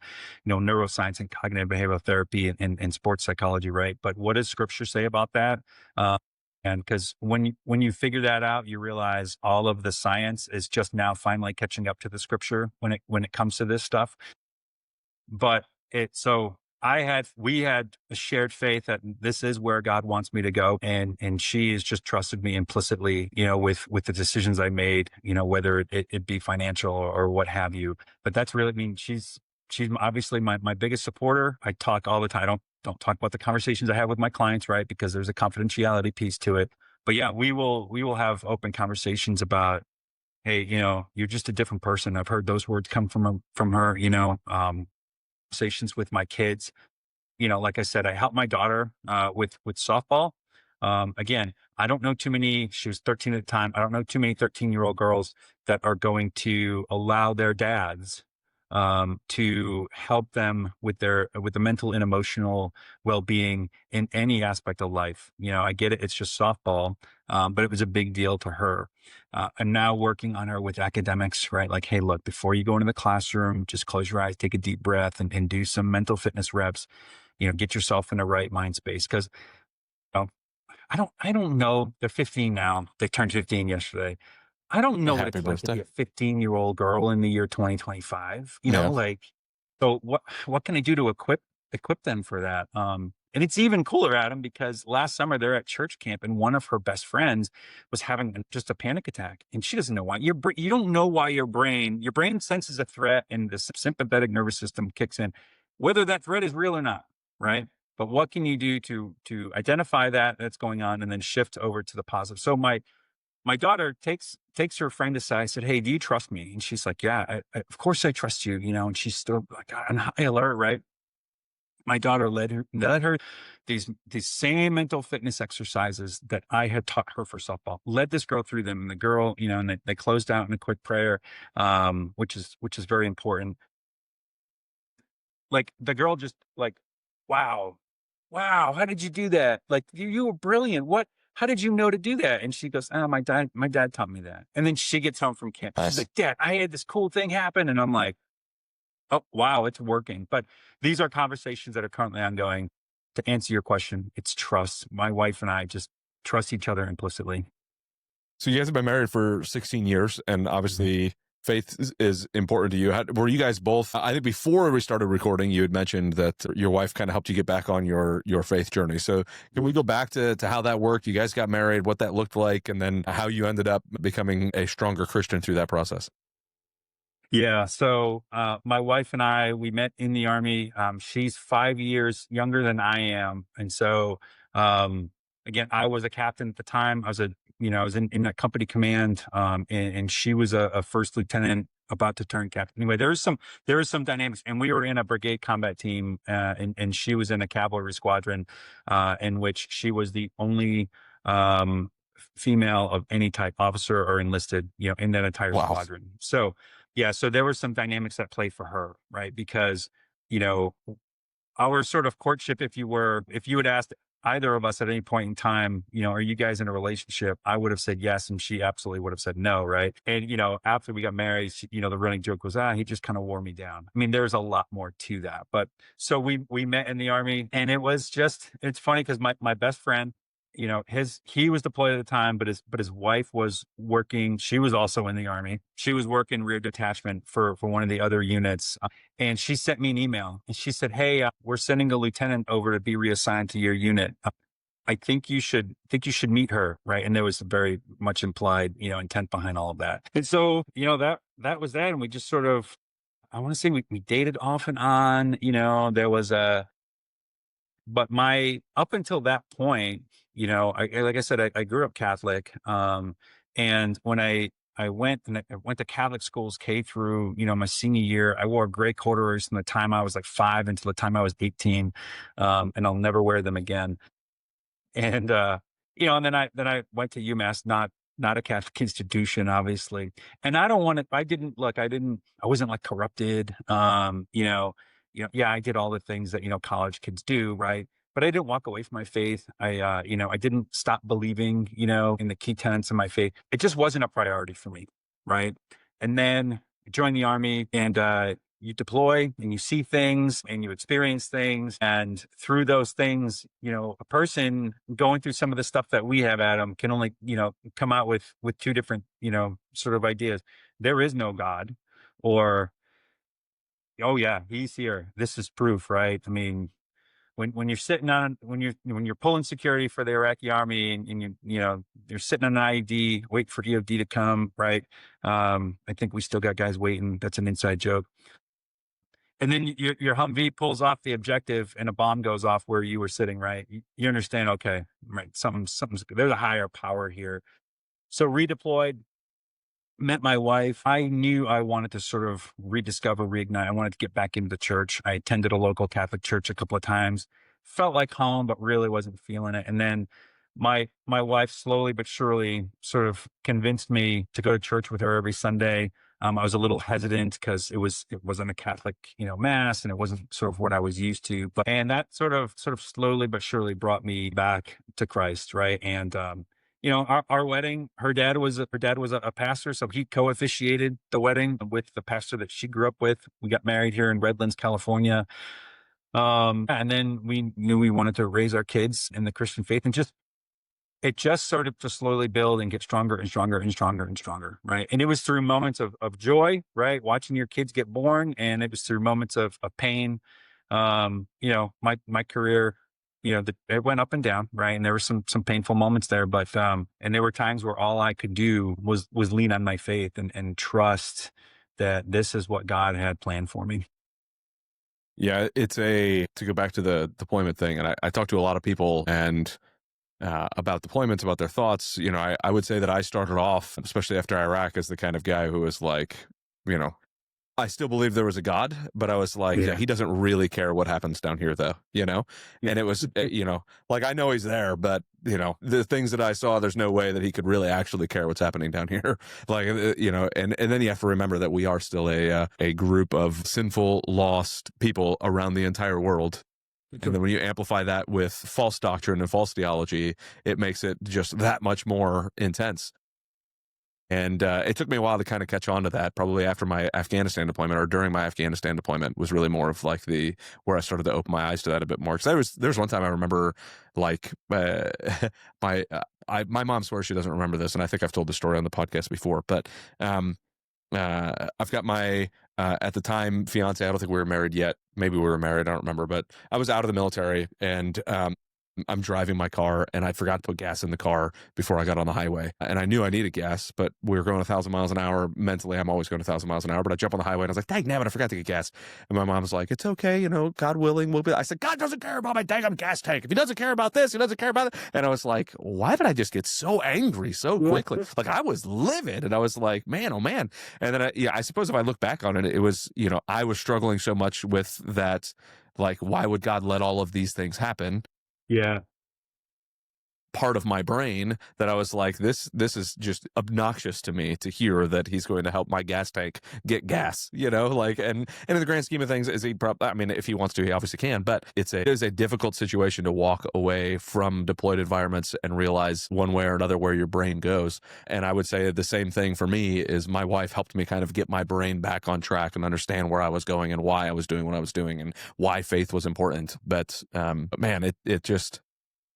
neuroscience and cognitive behavioral therapy and sports psychology, right? But what does scripture say about that? And because when you figure that out, you realize all of the science is just now finally catching up to the scripture when it comes to this stuff. But we had a shared faith that this is where God wants me to go. And she has just trusted me implicitly, with the decisions I made, whether it be financial or what have you. But that's really, I mean, she's obviously my biggest supporter. I talk all the time. I don't talk about the conversations I have with my clients, right? Because there's a confidentiality piece to it. But yeah, we will have open conversations about, hey, you're just a different person. I've heard those words come from her, conversations with my kids. Like I said, I helped my daughter with softball. Again, I don't know too many, she was 13 at the time. I don't know too many 13-year-old girls that are going to allow their dads to help them with the mental and emotional well-being in any aspect of life. I get it. It's just softball. But it was a big deal to her. I'm now working on her with academics, right? Like, hey, look, before you go into the classroom, just close your eyes, take a deep breath and do some mental fitness reps, get yourself in the right mind space. Cause I don't know. They're 15 now. They turned 15 yesterday. I don't know what Happy it's like to birthday. be a 15-year-old girl in the year 2025, Yeah. So what can I do to equip them for that? And it's even cooler, Adam, because last summer they're at church camp and one of her best friends was having just a panic attack, and she doesn't know why. You don't know why your brain senses a threat and the sympathetic nervous system kicks in, whether that threat is real or not, right? But what can you do to identify that's going on and then shift over to the positive? So my daughter takes her friend aside. I said, "Hey, do you trust me?" And she's like, "Yeah, of course I trust you." And she's still like on high alert, right? My daughter led her these same mental fitness exercises that I had taught her for softball. Led this girl through them, and the girl, and they closed out in a quick prayer, which is very important. Like the girl just like, wow, how did you do that? Like you were brilliant. How did you know to do that? And she goes, "Oh, my dad taught me that." And then she gets home from camp. Nice. She's like, "Dad, I had this cool thing happen." And I'm like, "Oh, wow, it's working." But these are conversations that are currently ongoing. To answer your question, it's trust. My wife and I just trust each other implicitly. So you guys have been married for 16 years, and obviously faith is important to you. Were you guys both, I think before we started recording, you had mentioned that your wife kind of helped you get back on your faith journey. So can we go back to how that worked? You guys got married, what that looked like, and then how you ended up becoming a stronger Christian through that process? Yeah. So my wife and I, we met in the Army. She's 5 years younger than I am. And so, again, I was a captain at the time. I was in a company command, and she was a first lieutenant about to turn captain. Anyway, there was some dynamics, and we were in a brigade combat team, and she was in a cavalry squadron, in which she was the only, female of any type, officer or enlisted, in that entire Wow. squadron. So, yeah, so there were some dynamics that play for her, right? Because, our sort of courtship, if you had asked either of us at any point in time, are you guys in a relationship? I would have said yes, and she absolutely would have said no, right? And, after we got married, the running joke was, he just kind of wore me down. I mean, there's a lot more to that. But so we met in the Army, and it's funny because my best friend, he was deployed at the time, but his wife was working. She was also in the Army. She was working rear detachment for one of the other units. And she sent me an email and she said, "Hey, we're sending a lieutenant over to be reassigned to your unit. I think you should meet her." Right. And there was very much implied, intent behind all of that. And so, that was that. And we just sort of, I want to say we dated off and on, there was but up until that point, like I said, I grew up Catholic. And when I went to Catholic schools K through, my senior year, I wore gray corduroys from the time I was like 5 until the time I was 18. And I'll never wear them again. And, and then I went to UMass, not a Catholic institution, obviously. And I don't want to, I wasn't like corrupted. Yeah, I did all the things that, college kids do. Right. But I didn't walk away from my faith. I didn't stop believing, in the key tenets of my faith. It just wasn't a priority for me. Right. And then I joined the army, and, you deploy and you see things and you experience things. And through those things, a person going through some of the stuff that we have, Adam, can only, come out with two different, sort of ideas. There is no God, or, oh yeah, he's here. This is proof, right? I mean, when you're sitting on, when you're pulling security for the Iraqi army, and you're sitting on an IED, wait for DOD to come, right? I think we still got guys waiting. That's an inside joke. And then your Humvee pulls off the objective and a bomb goes off where you were sitting, right? You understand, okay, right, something's, there's a higher power here. So redeployed, met my wife. I knew I wanted to sort of rediscover, reignite. I wanted to get back into the church. I attended a local Catholic church a couple of times, felt like home, but really wasn't feeling it. And then my wife slowly but surely sort of convinced me to go to church with her every Sunday. I was a little hesitant because it wasn't a Catholic, mass, and it wasn't sort of what I was used to. And that sort of slowly but surely brought me back to Christ, right? And our wedding, her dad was a pastor, so he co-officiated the wedding with the pastor that she grew up with. We got married here in Redlands, California, and then we knew we wanted to raise our kids in the Christian faith, and it just started to slowly build and get stronger and stronger and stronger and stronger, right? And it was through moments of joy, right? Watching your kids get born. And it was through moments of pain. My career, it went up and down, right? And there were some painful moments there, but, and there were times where all I could do was lean on my faith and trust that this is what God had planned for me. Yeah, to go back to the deployment thing, and I talked to a lot of people, and about deployments, about their thoughts. I would say that I started off, especially after Iraq, as the kind of guy who was like, I still believe there was a God, but I was like, yeah, he doesn't really care what happens down here, though, And it was, like, I know he's there, but, the things that I saw, there's no way that he could really actually care what's happening down here. Like, and then you have to remember that we are still a group of sinful, lost people around the entire world. And then when you amplify that with false doctrine and false theology, it makes it just that much more intense. And it took me a while to kind of catch on to that. Probably after my Afghanistan deployment, or during my Afghanistan deployment, was really more of like where I started to open my eyes to that a bit more. Because there was one time I remember, like, my mom swears she doesn't remember this, and I think I've told the story on the podcast before. But I've got my at the time fiance. I don't think we were married yet. Maybe we were married. I don't remember. But I was out of the military, and I'm driving my car, and I forgot to put gas in the car before I got on the highway. And I knew I needed gas, but we were going 1,000 miles an hour. Mentally, I'm always going 1,000 miles an hour. But I jump on the highway, and I was like, dang, nabbit, I forgot to get gas. And my mom was like, it's okay, God willing, we'll be. I said, God doesn't care about my dang gas tank. If he doesn't care about this, he doesn't care about it. And I was like, why did I just get so angry so quickly? Like, I was livid, and I was like, man, oh man. And then I suppose if I look back on it, it was, I was struggling so much with that. Like, why would God let all of these things happen? Yeah. Part of my brain that I was like, this is just obnoxious to me to hear that he's going to help my gas tank get gas, like, and in the grand scheme of things, if he wants to, he obviously can, but it is a difficult situation to walk away from deployed environments and realize one way or another where your brain goes. And I would say the same thing for me is my wife helped me kind of get my brain back on track and understand where I was going and why I was doing what I was doing and why faith was important. But man,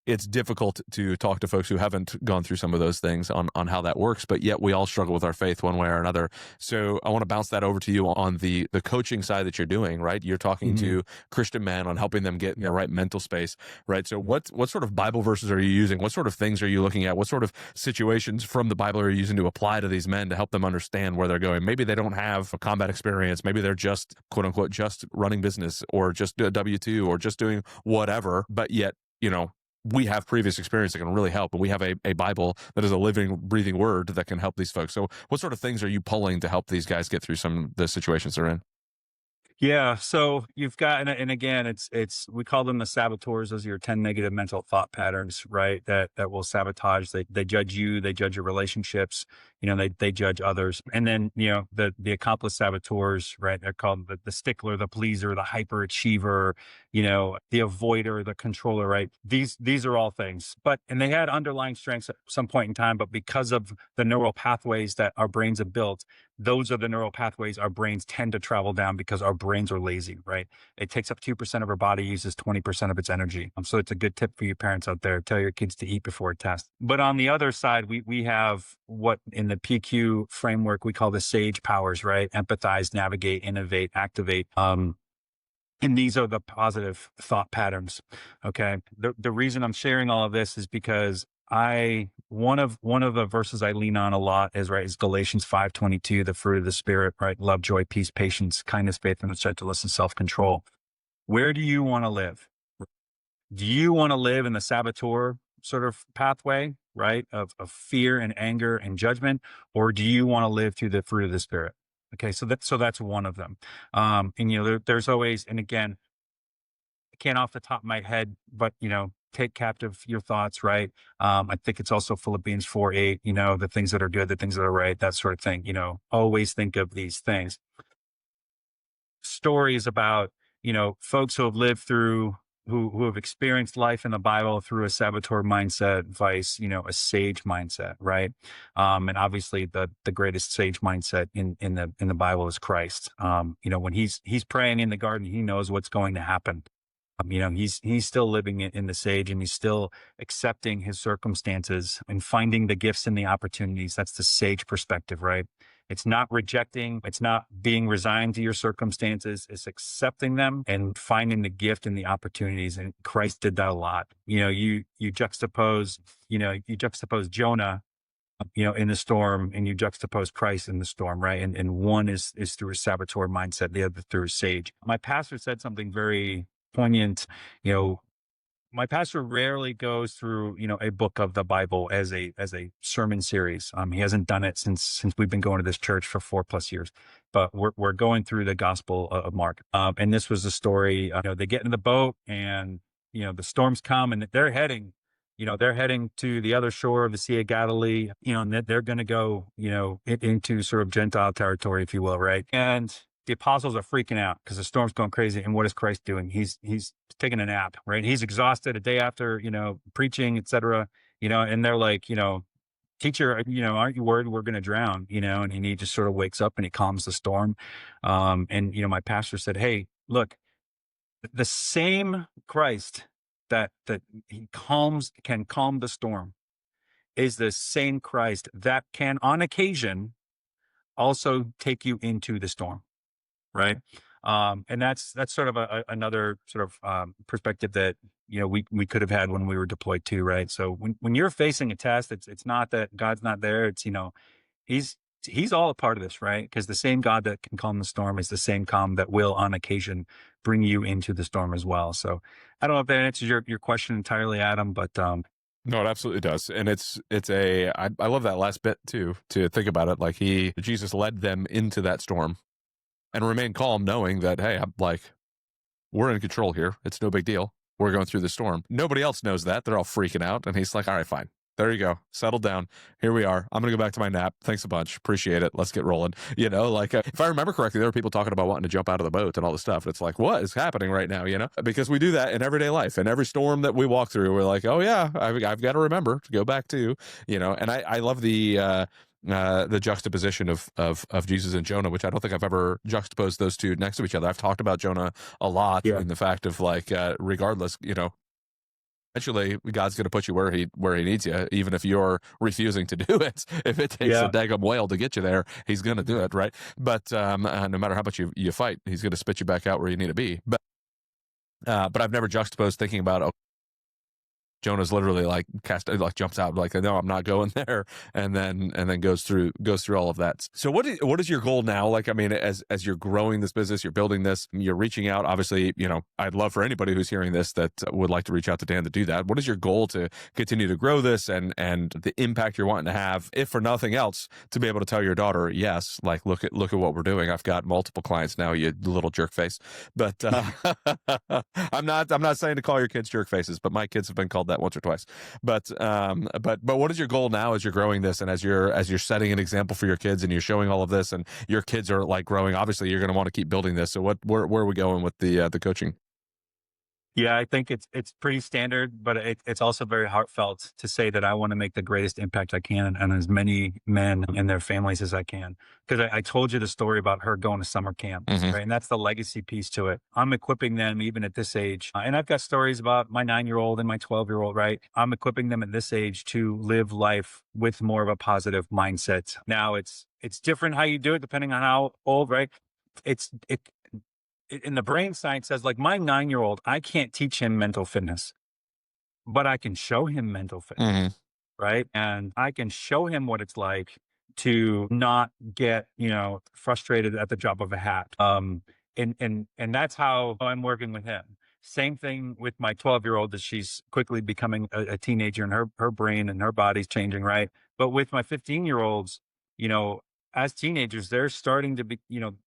it's difficult to talk to folks who haven't gone through some of those things on how that works, but yet we all struggle with our faith one way or another. So I want to bounce that over to you on the coaching side that you're doing, right? You're talking to Christian men on helping them get in the right mental space, right? So what sort of Bible verses are you using? What sort of things are you looking at? What sort of situations from the Bible are you using to apply to these men to help them understand where they're going? Maybe they don't have a combat experience. Maybe they're just, quote unquote, just running business, or just do a W-2, or just doing whatever, but yet, we have previous experience that can really help, and we have a Bible that is a living, breathing word that can help these folks. So what sort of things are you pulling to help these guys get through some of the situations they're in? Yeah. So you've got, and again, we call them the saboteurs. Those are your 10 negative mental thought patterns, right? That will sabotage. They judge you, they judge your relationships, they judge others. And then, the accomplice saboteurs, right? They're called the stickler, the pleaser, the hyperachiever, the avoider, the controller, right? These are all things, and they had underlying strengths at some point in time, but because of the neural pathways that our brains have built, those are the neural pathways our brains tend to travel down because our brains are lazy, right? It takes up 2% of our body, uses 20% of its energy. So it's a good tip for you parents out there. Tell your kids to eat before a test. But on the other side, we have what in the PQ framework, we call the SAGE powers, right? Empathize, navigate, innovate, activate. And these are the positive thought patterns. Okay. The reason I'm sharing all of this is because one of the verses I lean on a lot is Galatians 5:22, the fruit of the Spirit, right? Love, joy, peace, patience, kindness, faithfulness, gentleness, and self-control. Where do you want to live? Do you want to live in the saboteur sort of pathway, right? Of fear and anger and judgment, or do you want to live through the fruit of the Spirit? Okay, so that's one of them. And there's always, and again, I can't off the top of my head, but take captive your thoughts, right? I think it's also Philippians 4:8, the things that are good, the things that are right, that sort of thing. Always think of these things. Stories about, folks who have lived through, who have experienced life in the Bible through a saboteur mindset, vice, a sage mindset, right? And obviously the greatest sage mindset in the Bible is Christ. When he's praying in the garden, he knows what's going to happen. He's still living in the sage, and he's still accepting his circumstances and finding the gifts and the opportunities. That's the sage perspective, right? It's not rejecting, it's not being resigned to your circumstances. It's accepting them and finding the gift and the opportunities. And Christ did that a lot. You juxtapose Jonah, in the storm, and you juxtapose Christ in the storm, right? And one is through a saboteur mindset, the other through a sage. My pastor said something very poignant. My pastor rarely goes through, a book of the Bible as a sermon series. He hasn't done it since we've been going to this church for 4+ years, but we're going through the Gospel of Mark. And this was the story, they get in the boat, and, the storms come, and they're heading to the other shore of the Sea of Galilee, and they're going to go, into sort of Gentile territory, if you will. Right. And the apostles are freaking out because the storm's going crazy. And what is Christ doing? He's taking a nap, right? He's exhausted a day after, preaching, etc. And they're like, teacher, aren't you worried we're going to drown? And he just sort of wakes up and he calms the storm. And my pastor said, hey, look, the same Christ that he can calm the storm is the same Christ that can on occasion also take you into the storm. Right. And that's sort of another sort of perspective that, we could have had when we were deployed too. Right. So when you're facing a test, it's not that God's not there. It's, he's all a part of this, right? Because the same God that can calm the storm is the same calm that will on occasion bring you into the storm as well. So I don't know if that answers your question entirely, Adam, but no, it absolutely does. And I love that last bit too, to think about it. Like Jesus led them into that storm and remain calm, knowing that, hey, we're in control here. It's no big deal. We're going through the storm. Nobody else knows that. They're all freaking out. And he's like, all right, fine. There you go. Settle down. Here we are. I'm going to go back to my nap. Thanks a bunch. Appreciate it. Let's get rolling. If I remember correctly, there were people talking about wanting to jump out of the boat and all this stuff. And it's like, what is happening right now? Because we do that in everyday life. And every storm that we walk through, we're like, oh yeah, I've got to remember to go back to, and I love the juxtaposition of Jesus and Jonah, which I don't think I've ever juxtaposed those two next to each other. I've talked about Jonah a lot in the fact of regardless, eventually God's going to put you where he needs you, even if you're refusing to do it. If it takes a daggum whale to get you there, he's going to do it. Right. But no matter how much you fight, he's going to spit you back out where you need to be. But I've never juxtaposed thinking about, Jonah's literally like jumps out like, no, I'm not going there, and then goes through all of that. So what is your goal now? Like, I mean, as you're growing this business, you're building this, you're reaching out. Obviously, I'd love for anybody who's hearing this that would like to reach out to Dan to do that. What is your goal to continue to grow this and the impact you're wanting to have, if for nothing else, to be able to tell your daughter, yes, like look at what we're doing. I've got multiple clients now, you little jerk face. But I'm not saying to call your kids jerk faces, but my kids have been called that once or twice. But what is your goal now as you're growing this and as you're setting an example for your kids and you're showing all of this and your kids are like growing? Obviously, you're going to want to keep building this. So where are we going with the coaching? Yeah, I think it's pretty standard, but it's also very heartfelt to say that I want to make the greatest impact I can on as many men and their families as I can. Because I told you the story about her going to summer camp, Mm-hmm. right? And that's the legacy piece to it. I'm equipping them even at this age. And I've got stories about my 9-year-old and my 12-year-old, right? I'm equipping them at this age to live life with more of a positive mindset. Now it's different how you do it depending on how old, right? In the brain science says, like, my 9-year-old, I can't teach him mental fitness, but I can show him mental fitness, Mm-hmm. right? And I can show him what it's like to not get, frustrated at the drop of a hat. And that's how I'm working with him. Same thing with my 12-year-old, that she's quickly becoming a teenager and her brain and her body's changing, right? But with my 15-year-olds, as teenagers, they're starting to be,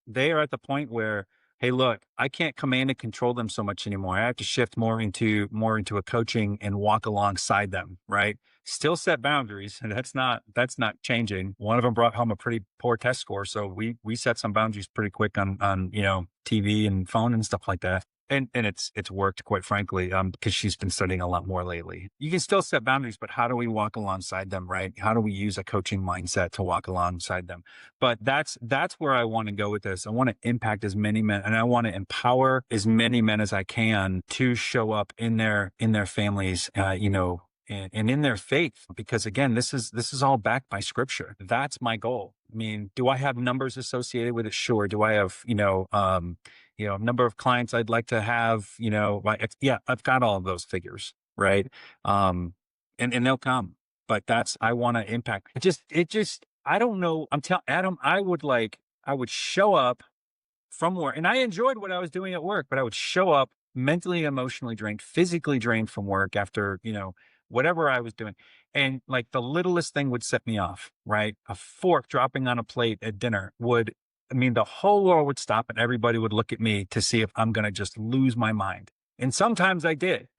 they are at the point where, hey, look, I can't command and control them so much anymore. I have to shift more into a coaching and walk alongside them, right? Still set boundaries, and that's not changing. One of them brought home a pretty poor test score, so we set some boundaries pretty quick on TV and phone and stuff like that. And it's worked, quite frankly, because she's been studying a lot more lately. You can still set boundaries, but how do we walk alongside them, right? How do we use a coaching mindset to walk alongside them? But that's where I want to go with this. I want to impact as many men, and I want to empower as many men as I can to show up in their families, and in their faith, because again, this is all backed by scripture. That's my goal. I mean, do I have numbers associated with it? Sure. Do I have, number of clients I'd like to have, yeah, I've got all of those figures. Right. And they'll come, but I want to impact. I don't know. I'm telling Adam, I would show up from work, and I enjoyed what I was doing at work, but I would show up mentally, emotionally drained, physically drained from work after, whatever I was doing. And like the littlest thing would set me off, right? A fork dropping on a plate at dinner the whole world would stop and everybody would look at me to see if I'm going to just lose my mind. And sometimes I did.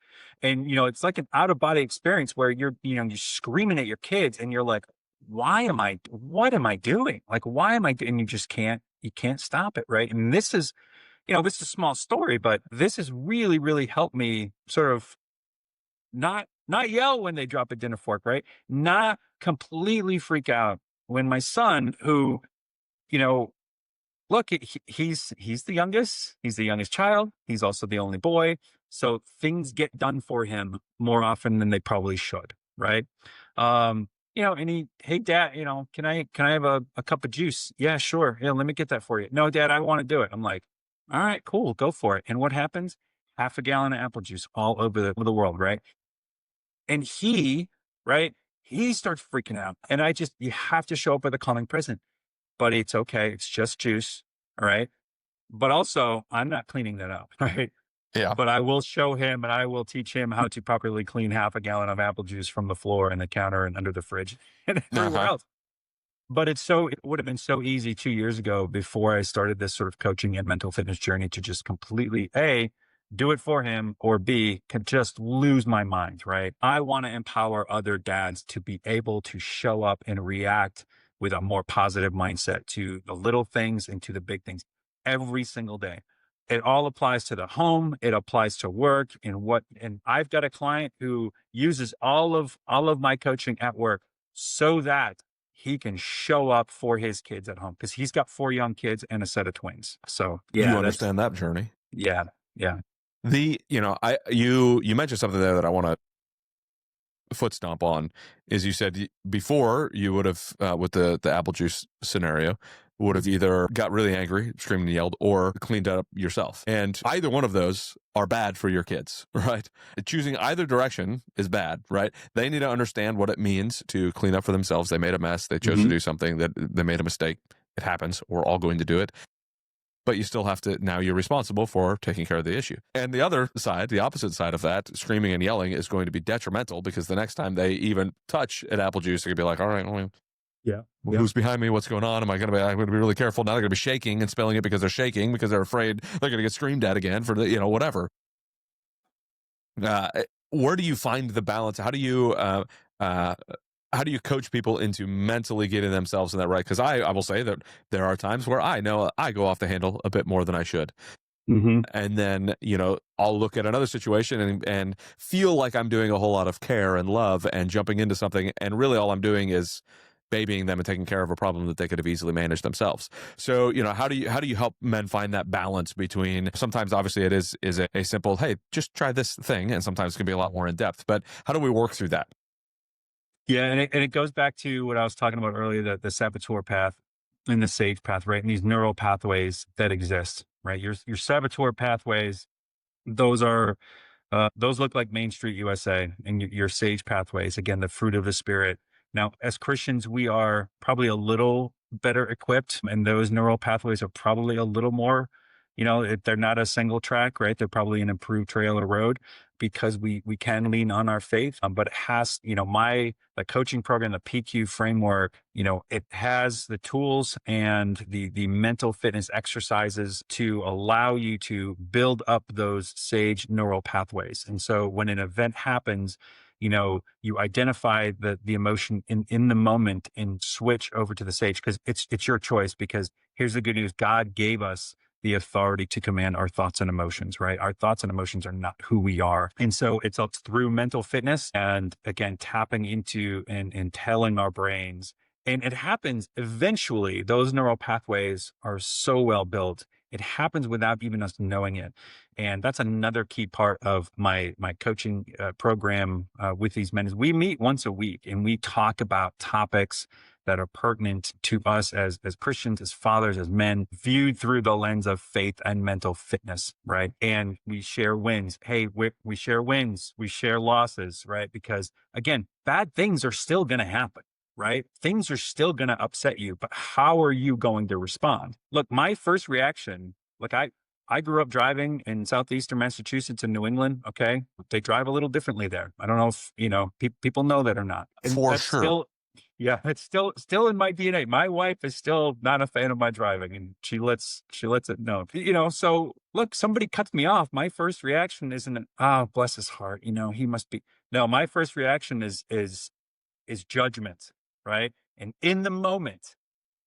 And, it's like an out of body experience where you're screaming at your kids and you're like, what am I doing? Like, why am I doing? And you can't stop it. Right. And this is a small story, but this has really, really helped me sort of not yell when they drop a dinner fork, right? Not completely freak out when my son, who, look, he's the youngest. He's the youngest child. He's also the only boy. So things get done for him more often than they probably should, right? And hey, Dad, can I have a cup of juice? Yeah, sure. Yeah, let me get that for you. No, Dad, I want to do it. I'm like, all right, cool, go for it. And what happens? Half a gallon of apple juice all over the world, right? And he starts freaking out. And you have to show up with a calming present. But it's okay. It's just juice. All right. But also, I'm not cleaning that up. Right. Yeah. But I will show him and I will teach him how to properly clean half a gallon of apple juice from the floor and the counter and under the fridge and everywhere else. But it would have been so easy 2 years ago, before I started this sort of coaching and mental fitness journey, to just completely do it for him, or B, can just lose my mind, right? I want to empower other dads to be able to show up and react with a more positive mindset to the little things and to the big things every single day. It all applies to the home. It applies to work and I've got a client who uses all of my coaching at work so that he can show up for his kids at home, because he's got 4 young kids and a set of twins. So yeah, you understand that journey. Yeah. Yeah. You mentioned something there that I want to foot stomp on. Is you said before you would have with the apple juice scenario would have either got really angry, screamed and yelled, or cleaned up yourself. And either one of those are bad for your kids, right? Choosing either direction is bad, right? They need to understand what it means to clean up for themselves. They made a mess. They chose to do something, that they made a mistake. It happens. We're all going to do it. But you still have to, now you're responsible for taking care of the issue. And the other side, the opposite side of that, screaming and yelling, is going to be detrimental, because the next time they even touch an apple juice, they're going to be like, all right, well, who's behind me? What's going on? I'm going to be really careful. Now they're going to be shaking and spilling it because they're shaking, because they're afraid they're going to get screamed at again for the, whatever. Where do you find the balance? How do you coach people into mentally getting themselves in that right? Because I will say that there are times where I know I go off the handle a bit more than I should. And then, I'll look at another situation and feel like I'm doing a whole lot of care and love and jumping into something. And really all I'm doing is babying them and taking care of a problem that they could have easily managed themselves. So, how do you help men find that balance between, sometimes obviously it is a simple, hey, just try this thing. And sometimes it can be a lot more in depth, but how do we work through that? Yeah, and it goes back to what I was talking about earlier, the saboteur path and the sage path, right? And these neural pathways that exist, right? Your saboteur pathways, those look like Main Street USA, and your sage pathways, again, the fruit of the spirit. Now, as Christians, we are probably a little better equipped, and those neural pathways are probably a little more, if they're not a single track, right? They're probably an improved trail or road, because we can lean on our faith. But it has, the coaching program, the PQ framework, it has the tools and the mental fitness exercises to allow you to build up those sage neural pathways. And so when an event happens, you identify the emotion in the moment and switch over to the sage, because it's your choice. Because here's the good news: God gave us the authority to command our thoughts and emotions, right? Our thoughts and emotions are not who we are. And so it's through mental fitness, and again, tapping into and telling our brains. And it happens eventually. Those neural pathways are so well built. It happens without even us knowing it. And that's another key part of my coaching program with these men, is we meet once a week and we talk about topics that are pertinent to us as Christians, as fathers, as men, viewed through the lens of faith and mental fitness, right? And we share wins. Hey, we share wins, we share losses, right? Because again, bad things are still going to happen, right? Things are still going to upset you, but how are you going to respond? Look, my first reaction, I grew up driving in southeastern Massachusetts and New England. Okay. They drive a little differently there. I don't know if, people know that or not. And For that's sure. yeah, it's still in my DNA. My wife is still not a fan of my driving, and she lets it know. So look, somebody cuts me off. My first reaction isn't, bless his heart, he must be. No, my first reaction is judgment, right? And in the moment,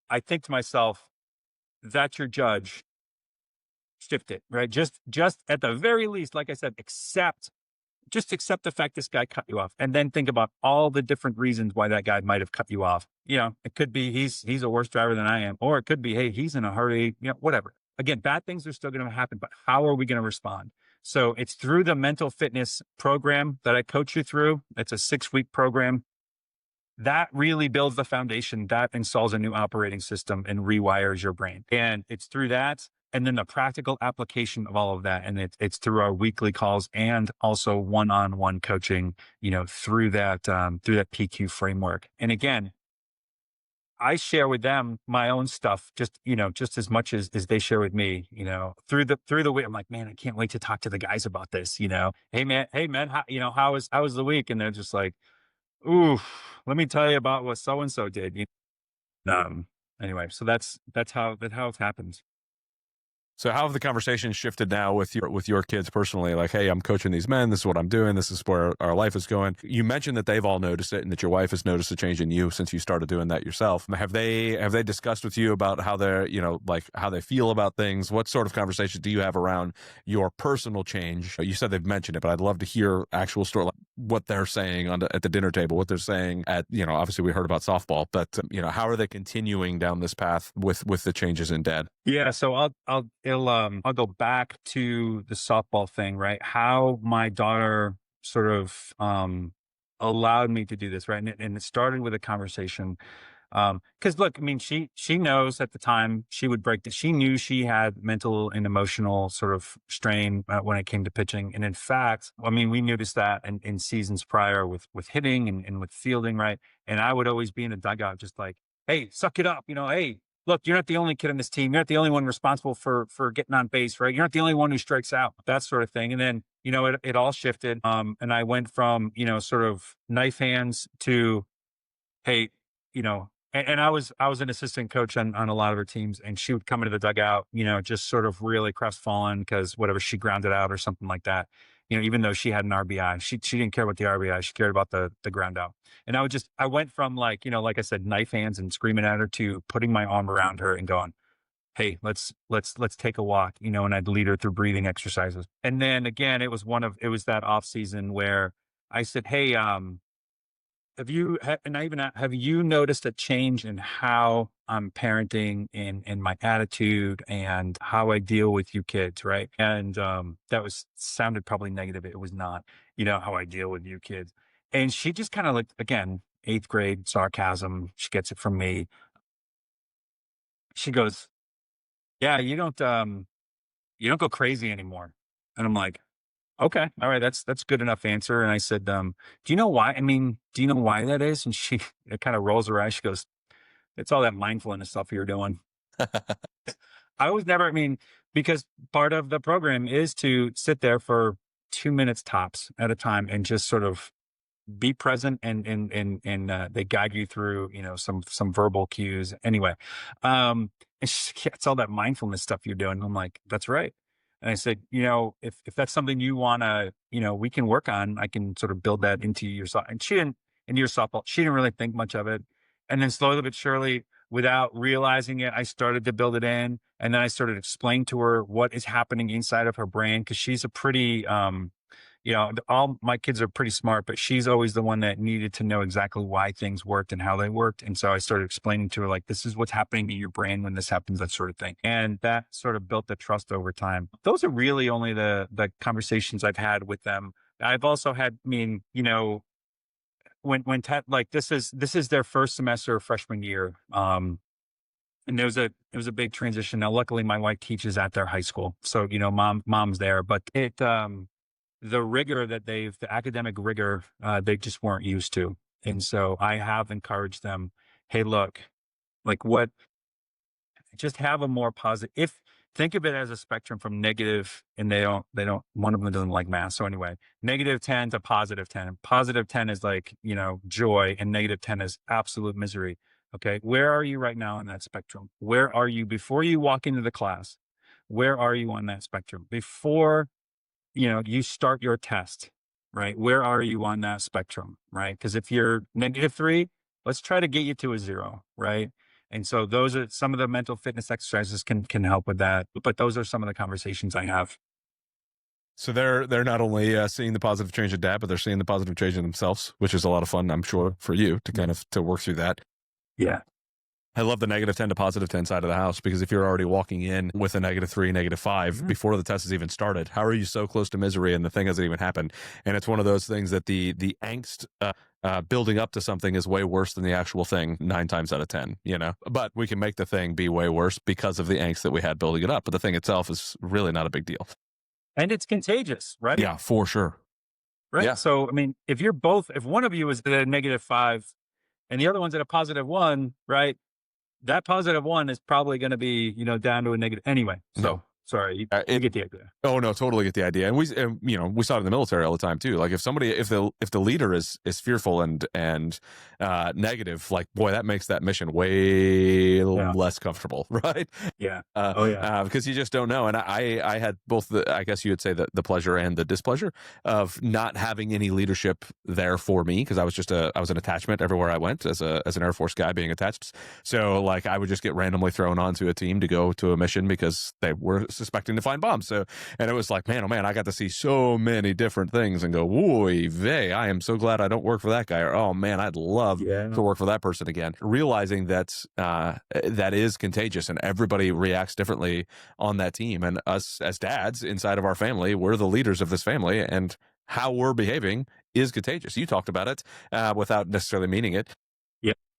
I think to myself, that's your judge. Shift it, right? Just at the very least, like I said, accept the fact this guy cut you off, and then think about all the different reasons why that guy might have cut you off. It could be he's a worse driver than I am, or it could be, hey, he's in a hurry, whatever. Again, bad things are still going to happen, but how are we going to respond? So it's through the mental fitness program that I coach you through. It's a 6-week program that really builds the foundation, that installs a new operating system and rewires your brain. And it's through that, and then the practical application of all of that. And it's through our weekly calls and also one-on-one coaching, through that PQ framework. And again, I share with them my own stuff, just as much as they share with me, through the week. I'm like, man, I can't wait to talk to the guys about this, hey man, how was the week? And they're just like, ooh, let me tell you about what so-and-so did. Anyway, so that's how it happens. So how have the conversations shifted now with your kids personally? Like, hey, I'm coaching these men. This is what I'm doing. This is where our life is going. You mentioned that they've all noticed it, and that your wife has noticed a change in you since you started doing that yourself. Have they discussed with you about how they're, how they feel about things? What sort of conversations do you have around your personal change? You said they've mentioned it, but I'd love to hear actual story, like what they're saying at the dinner table, what they're saying at, obviously we heard about softball, but how are they continuing down this path with the changes in Dad? Yeah. So I'll go back to the softball thing, right? How my daughter sort of allowed me to do this, right? And it started with a conversation Because look, I mean, she knows at the time she would break. She knew she had mental and emotional sort of strain when it came to pitching, and in fact, I mean, we noticed that in seasons prior with hitting and with fielding, right? And I would always be in a dugout, just like, hey, suck it up, hey. Look, you're not the only kid on this team. You're not the only one responsible for getting on base, right? You're not the only one who strikes out, that sort of thing. And then, it all shifted. And I went from, sort of knife hands to, hey, and I was an assistant coach on a lot of her teams, and she would come into the dugout, just sort of really crestfallen because whatever, she grounded out or something like that. Even though she had an RBI, she didn't care about the RBI. She cared about the ground out. And I went from like, like I said, knife hands and screaming at her to putting my arm around her and going, hey, let's take a walk, and I'd lead her through breathing exercises. And then again, it was that off season where I said, hey, have you noticed a change in how I'm parenting and my attitude and how I deal with you kids, right? And that sounded probably negative. It was not, how I deal with you kids. And she just kind of like, again, 8th grade sarcasm. She gets it from me. She goes, yeah, you don't go crazy anymore. And I'm like, okay, all right, that's good enough answer. And I said, do you know why? I mean, do you know why that is? And she it kind of rolls her eyes. She goes, it's all that mindfulness stuff you're doing. I was never, I mean, because part of the program is to sit there for 2 minutes tops at a time and just sort of be present and they guide you through, some verbal cues. Anyway, and she's like, yeah, it's all that mindfulness stuff you're doing. I'm like, that's right. And I said, if that's something you want to, we can work on, I can sort of build that into your softball. And into your softball, she didn't really think much of it. And then slowly but surely, without realizing it, I started to build it in. And then I started to explain to her what is happening inside of her brain. Cause she's a pretty, all my kids are pretty smart, but she's always the one that needed to know exactly why things worked and how they worked. And so I started explaining to her, like, this is what's happening in your brain when this happens, that sort of thing. And that sort of built the trust over time. Those are really only the conversations I've had with them. I've also had, when like this is their first semester of freshman year. And it was a big transition. Now, luckily my wife teaches at their high school. So, mom's there, but the rigor the academic rigor, they just weren't used to. And so I have encouraged them, hey, look, like just have a more positive, think of it as a spectrum from negative, and they don't, one of them doesn't like math. So anyway, -10 to +10. And +10 is like, joy, and -10 is absolute misery. Okay. Where are you right now on that spectrum? Where are you before you walk into the class? Where are you on that spectrum? Before you start your test, right? Where are you on that spectrum, right? Because if you're -3, let's try to get you to a 0, right? And so those are some of the mental fitness exercises can help with that. But those are some of the conversations I have. So they're not only seeing the positive change in dad, but they're seeing the positive change in themselves, which is a lot of fun, I'm sure, for you to kind of to work through that. Yeah. I love the -10 to +10 side of the house, because if you're already walking in with a -3, -5 before the test has even started, how are you so close to misery and the thing hasn't even happened? And it's one of those things that the angst building up to something is way worse than the actual thing 9 times out of 10, but we can make the thing be way worse because of the angst that we had building it up. But the thing itself is really not a big deal. And it's contagious, right? Yeah, for sure. Right. Yeah. So, I mean, if one of you is at a -5 and the other one's at a +1, right? That +1 is probably going to be, down to a negative anyway. So No. sorry, you get the idea. Oh no, totally get the idea. And we saw it in the military all the time too. Like if the leader is fearful and negative, like, boy, that makes that mission way less comfortable, right? Yeah. Because you just don't know. And I had both I guess you would say the pleasure and the displeasure of not having any leadership there for me, because I was an attachment everywhere I went as an Air Force guy being attached. So like I would just get randomly thrown onto a team to go to a mission because they were suspecting to find bombs. So, and it was like, man, oh man, I got to see so many different things and go, wooey vey, I am so glad I don't work for that guy. Or, oh man, I'd love to work for that person again. Realizing that that is contagious and everybody reacts differently on that team. And us as dads inside of our family, we're the leaders of this family, and how we're behaving is contagious. You talked about it without necessarily meaning it.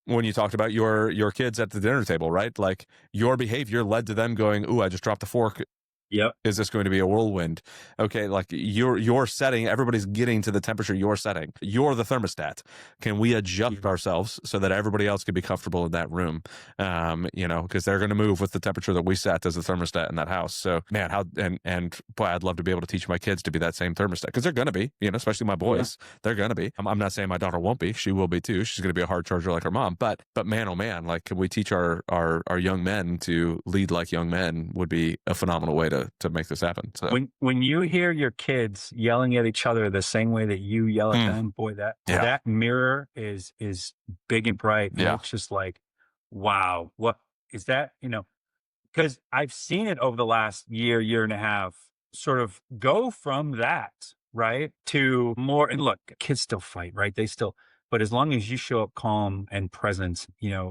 when you talked about your kids at the dinner table, right? Like your behavior led to them going, "Ooh, I just dropped the fork. Yep. Is this going to be a whirlwind?" Okay, like you're setting, everybody's getting to the temperature you're setting. You're the thermostat. Can we adjust ourselves so that everybody else can be comfortable in that room? Because they're going to move with the temperature that we set as a thermostat in that house. So, man, and boy, I'd love to be able to teach my kids to be that same thermostat, because they're going to be, especially my boys. They're going to be. I'm not saying my daughter won't be. She will be too. She's going to be a hard charger like her mom. But man, oh man, like, can we teach our young men to lead like young men? Would be a phenomenal way to make this happen. So when you hear your kids yelling at each other the same way that you yell at them, boy, that mirror is big and bright. And it's just like, wow, what is that? Because I've seen it over the last year and a half, sort of go from that, right, to more. And look, kids still fight, right? But as long as you show up calm and present,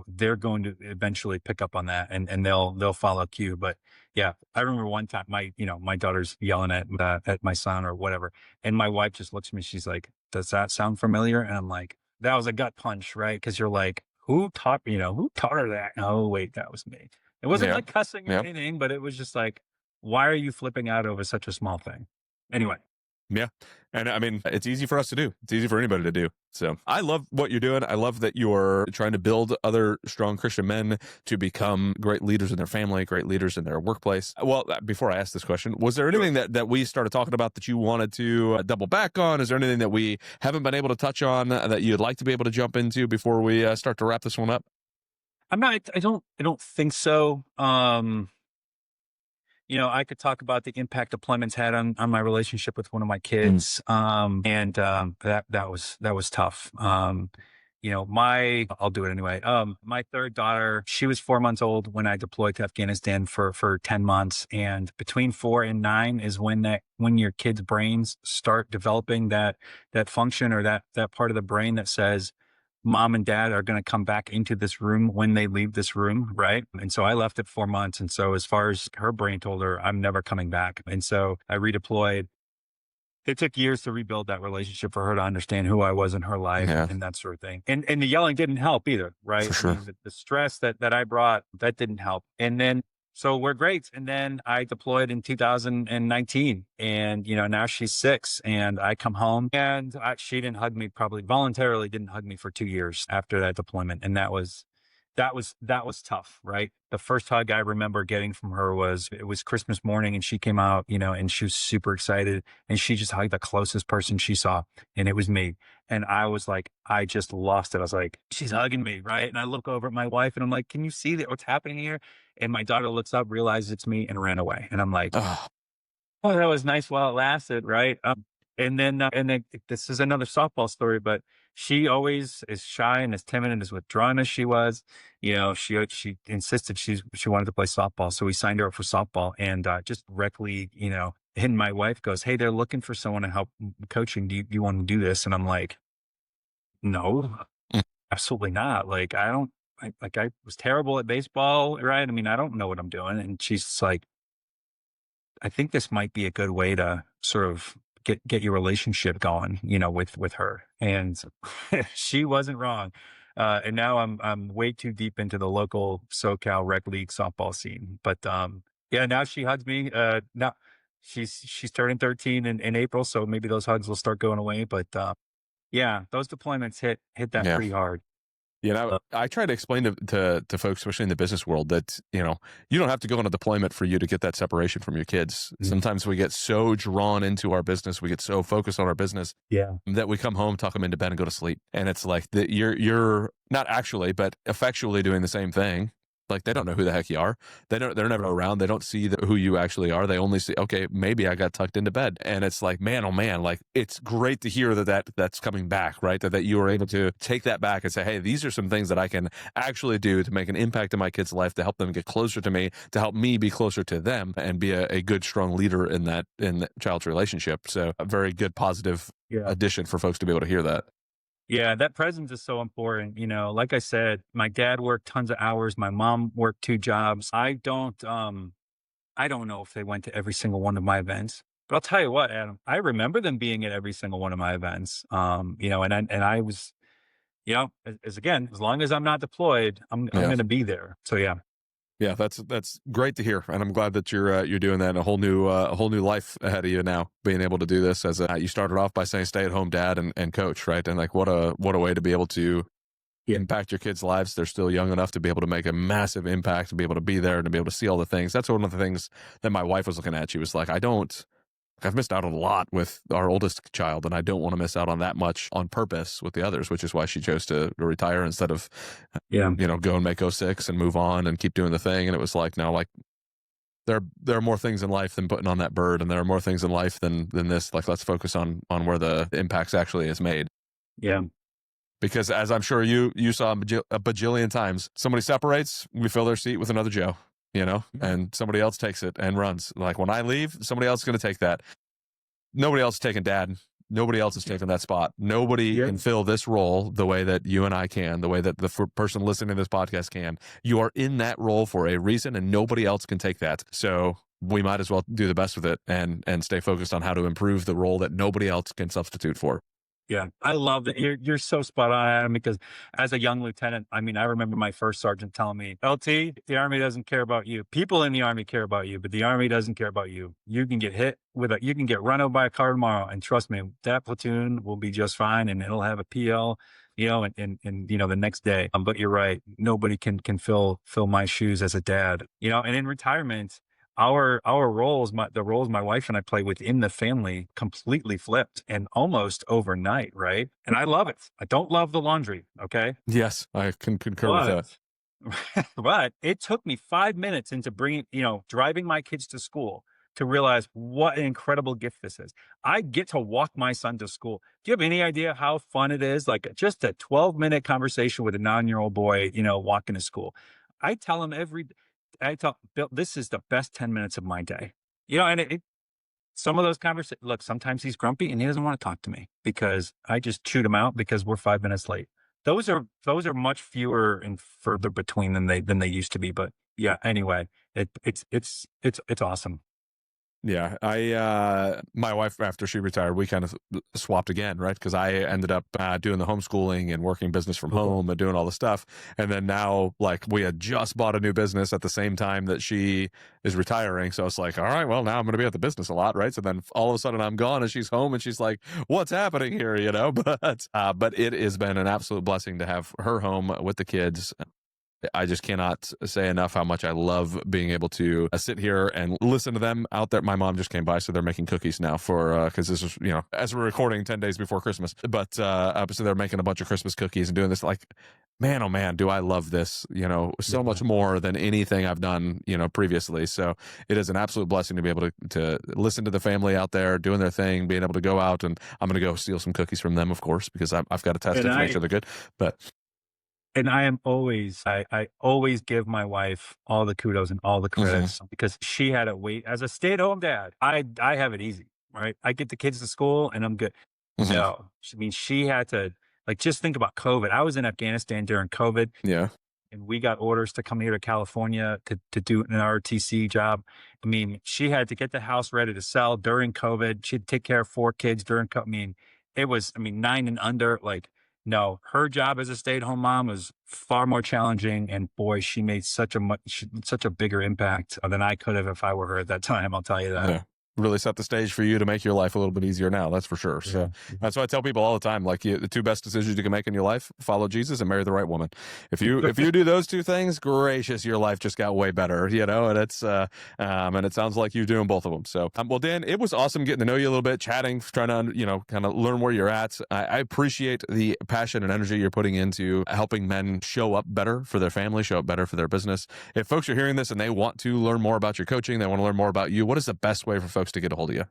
they're going to eventually pick up on that, and they'll follow cue. But yeah, I remember one time my daughter's yelling at my son or whatever, and my wife just looks at me. She's like, "Does that sound familiar?" And I'm like, "That was a gut punch, right?" Because you're like, who taught her that? Oh, wait, that was me. It wasn't like cussing or anything, but it was just like, why are you flipping out over such a small thing? Anyway. Yeah. And I mean, it's easy for us to do. It's easy for anybody to do. So I love what you're doing. I love that you're trying to build other strong Christian men to become great leaders in their family, great leaders in their workplace. Well, before I ask this question, was there anything that we started talking about that you wanted to double back on? Is there anything that we haven't been able to touch on that you'd like to be able to jump into before we start to wrap this one up? I don't think so. I could talk about the impact deployments had on my relationship with one of my kids. That was tough. I'll do it anyway. My third daughter, she was 4 months old when I deployed to Afghanistan for 10 months. And between 4 and 9 is when your kids' brains start developing that function, or that part of the brain that says, Mom and Dad are going to come back into this room when they leave this room, right? And so I left at 4 months. And so as far as her brain told her, I'm never coming back. And so I redeployed. It took years to rebuild that relationship for her to understand who I was in her life and that sort of thing. And the yelling didn't help either, right? For sure. I mean, the stress that I brought, that didn't help. And then, so we're great. And then I deployed in 2019, and, now she's 6, and I come home, and she didn't hug me, probably voluntarily didn't hug me for 2 years after that deployment. And that was tough, right? The first hug I remember getting from her was Christmas morning, and she came out, and she was super excited, and she just hugged the closest person she saw, and it was me. And I was like, I just lost it. I was like, she's hugging me, right? And I look over at my wife, and I'm like, can you see what's happening here? And my daughter looks up, realizes it's me, and ran away. And I'm like, oh, that was nice while it lasted, right? And then this is another softball story, but she always is shy and as timid and as withdrawn as she was. She insisted she wanted to play softball, so we signed her up for softball, and just directly, and my wife goes, "Hey, they're looking for someone to help coaching. Do you want to do this?" And I'm like, "No, absolutely not. Like, I was terrible at baseball, right? I mean, I don't know what I'm doing." And she's like, I think this might be a good way to sort of get your relationship going, with her. And she wasn't wrong. And now I'm way too deep into the local SoCal rec league softball scene. But now she hugs me. Now she's turning 13 in April, so maybe those hugs will start going away. But those deployments hit that pretty hard. I try to explain to folks, especially in the business world, that, you don't have to go on a deployment for you to get that separation from your kids. Mm-hmm. Sometimes we get so drawn into our business, we get so focused on our business that we come home, tuck them into bed, and go to sleep. And it's like you're not actually, but effectually doing the same thing. Like, they don't know who the heck you are. They're never around. They don't see who you actually are. They only see, okay, maybe I got tucked into bed. And it's like, man, oh man, like, it's great to hear that's coming back, right? That you were able to take that back and say, hey, these are some things that I can actually do to make an impact in my kid's life, to help them get closer to me, to help me be closer to them, and be a good, strong leader in that child's relationship. So a very good, positive addition for folks to be able to hear that. Yeah, that presence is so important. Like I said, my dad worked tons of hours. My mom worked 2 jobs. I don't know if they went to every single one of my events, but I'll tell you what, Adam, I remember them being at every single one of my events. And I was, you know, again, as long as I'm not deployed, I'm going to be there. So yeah. Yeah, that's great to hear, and I'm glad that you're doing that. And a whole new life ahead of you now, being able to do this as you started off by saying stay at home dad and coach, right? And like what a way to be able to impact your kids' lives. They're still young enough to be able to make a massive impact, to be able to be there and to be able to see all the things. That's one of the things that my wife was looking at. She was like, I've missed out on a lot with our oldest child, and I don't want to miss out on that much on purpose with the others, which is why she chose to retire instead of, go and make 06 and move on and keep doing the thing. And it was like, no, like there are more things in life than putting on that bird, and there are more things in life than this. Like, let's focus on where the impacts actually is made. Yeah. Because as I'm sure you saw a bajillion times, somebody separates, we fill their seat with another Joe. And somebody else takes it and runs. Like when I leave, somebody else is going to take that. Nobody else is taking dad. Nobody else is taking that spot. Nobody can fill this role the way that you and I can, the way that the person listening to this podcast can. You are in that role for a reason, and nobody else can take that. So we might as well do the best with it and stay focused on how to improve the role that nobody else can substitute for. Yeah, I love that. You're so spot on, Adam, because as a young lieutenant, I mean, I remember my first sergeant telling me, LT, the Army doesn't care about you. People in the Army care about you, but the Army doesn't care about you. You can get hit you can get run over by a car tomorrow. And trust me, that platoon will be just fine, and it'll have a PL, and the next day. But you're right. Nobody can fill my shoes as a dad, and in retirement, our roles, the roles my wife and I play within the family completely flipped and almost overnight, right? And I love it. I don't love the laundry, okay? Yes, I can concur with that. But it took me 5 minutes into driving my kids to school to realize what an incredible gift this is. I get to walk my son to school. Do you have any idea how fun it is? Like just a 12-minute conversation with a 9-year-old boy, walking to school. I tell him Bill, this is the best 10 minutes of my day. And some of those conversations, look, sometimes he's grumpy and he doesn't want to talk to me because I just chewed him out because we're 5 minutes late. Those are much fewer and further between than they used to be. But yeah, anyway, it's awesome. Yeah, my wife, after she retired, we kind of swapped again, right? Because I ended up doing the homeschooling and working business from home and doing all the stuff. And then now, like, we had just bought a new business at the same time that she is retiring. So it's like, all right, well, now I'm going to be at the business a lot, right? So then all of a sudden I'm gone and she's home and she's like, what's happening here, But it has been an absolute blessing to have her home with the kids. I just cannot say enough how much I love being able to sit here and listen to them out there. My mom just came by, so they're making cookies now because this is, as we're recording 10 days before Christmas, but so they're making a bunch of Christmas cookies and doing this. Like, man, oh man, do I love this, so much more than anything I've done, previously. So it is an absolute blessing to be able to listen to the family out there doing their thing, being able to go out, and I'm going to go steal some cookies from them, of course, because I've got to test it to make sure they're good. And I always give my wife all the kudos and all the credits because she had to wait. As a stay-at-home dad, I have it easy, right? I get the kids to school and I'm good. No, I mean, she had to, like, just think about COVID. I was in Afghanistan during COVID. Yeah. And we got orders to come here to California to do an ROTC job. I mean, she had to get the house ready to sell during COVID. She'd take care of 4 kids during COVID. I mean, it was, 9 and under, like, no, her job as a stay-at-home mom was far more challenging, and boy, she made such a bigger impact than I could have if I were her at that time. I'll tell you that. Yeah. Really set the stage for you to make your life a little bit easier now. That's for sure. So that's why I tell people all the time, like, the 2 best decisions you can make in your life: follow Jesus and marry the right woman. If you do those 2 things, gracious, your life just got way better, and it's and it sounds like you're doing both of them. So, well, Dan, it was awesome getting to know you a little bit, chatting, trying to, kind of learn where you're at. I appreciate the passion and energy you're putting into helping men show up better for their family, show up better for their business. If folks are hearing this and they want to learn more about your coaching, they want to learn more about you, what is the best way for folks to get a hold of you?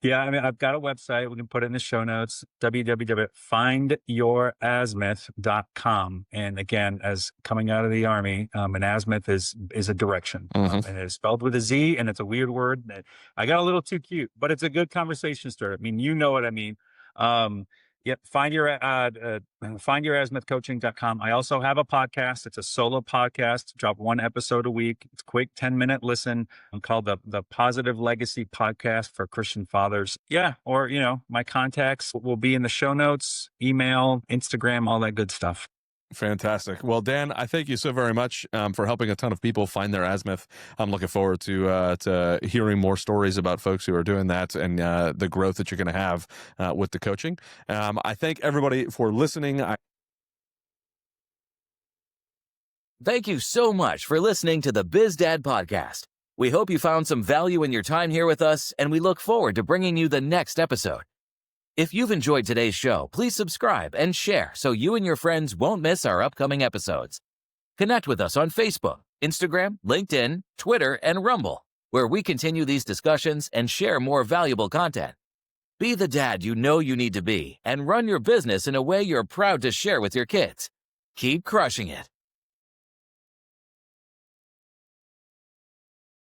Yeah, I've got a website. We can put it in the show notes, www.findyourazimith.com. And again, as coming out of the Army, an azimuth is a direction. And it's spelled with a Z, and it's a weird word. I got a little too cute, but it's a good conversation starter. I mean, you know what I mean. Yep. Findyourazmithcoaching.com. I also have a podcast. It's a solo podcast. Drop one episode a week. It's quick, 10-minute listen. I'm called the Positive Legacy Podcast for Christian Fathers. Yeah. Or, my contacts will be in the show notes, email, Instagram, all that good stuff. Fantastic. Well, Dan, I thank you so very much for helping a ton of people find their azimuth. I'm looking forward to hearing more stories about folks who are doing that and the growth that you're going to have with the coaching. I thank everybody for listening. Thank you so much for listening to the BizDad podcast. We hope you found some value in your time here with us, and we look forward to bringing you the next episode. If you've enjoyed today's show, please subscribe and share so you and your friends won't miss our upcoming episodes. Connect with us on Facebook, Instagram, LinkedIn, Twitter, and Rumble, where we continue these discussions and share more valuable content. Be the dad you know you need to be and run your business in a way you're proud to share with your kids. Keep crushing it.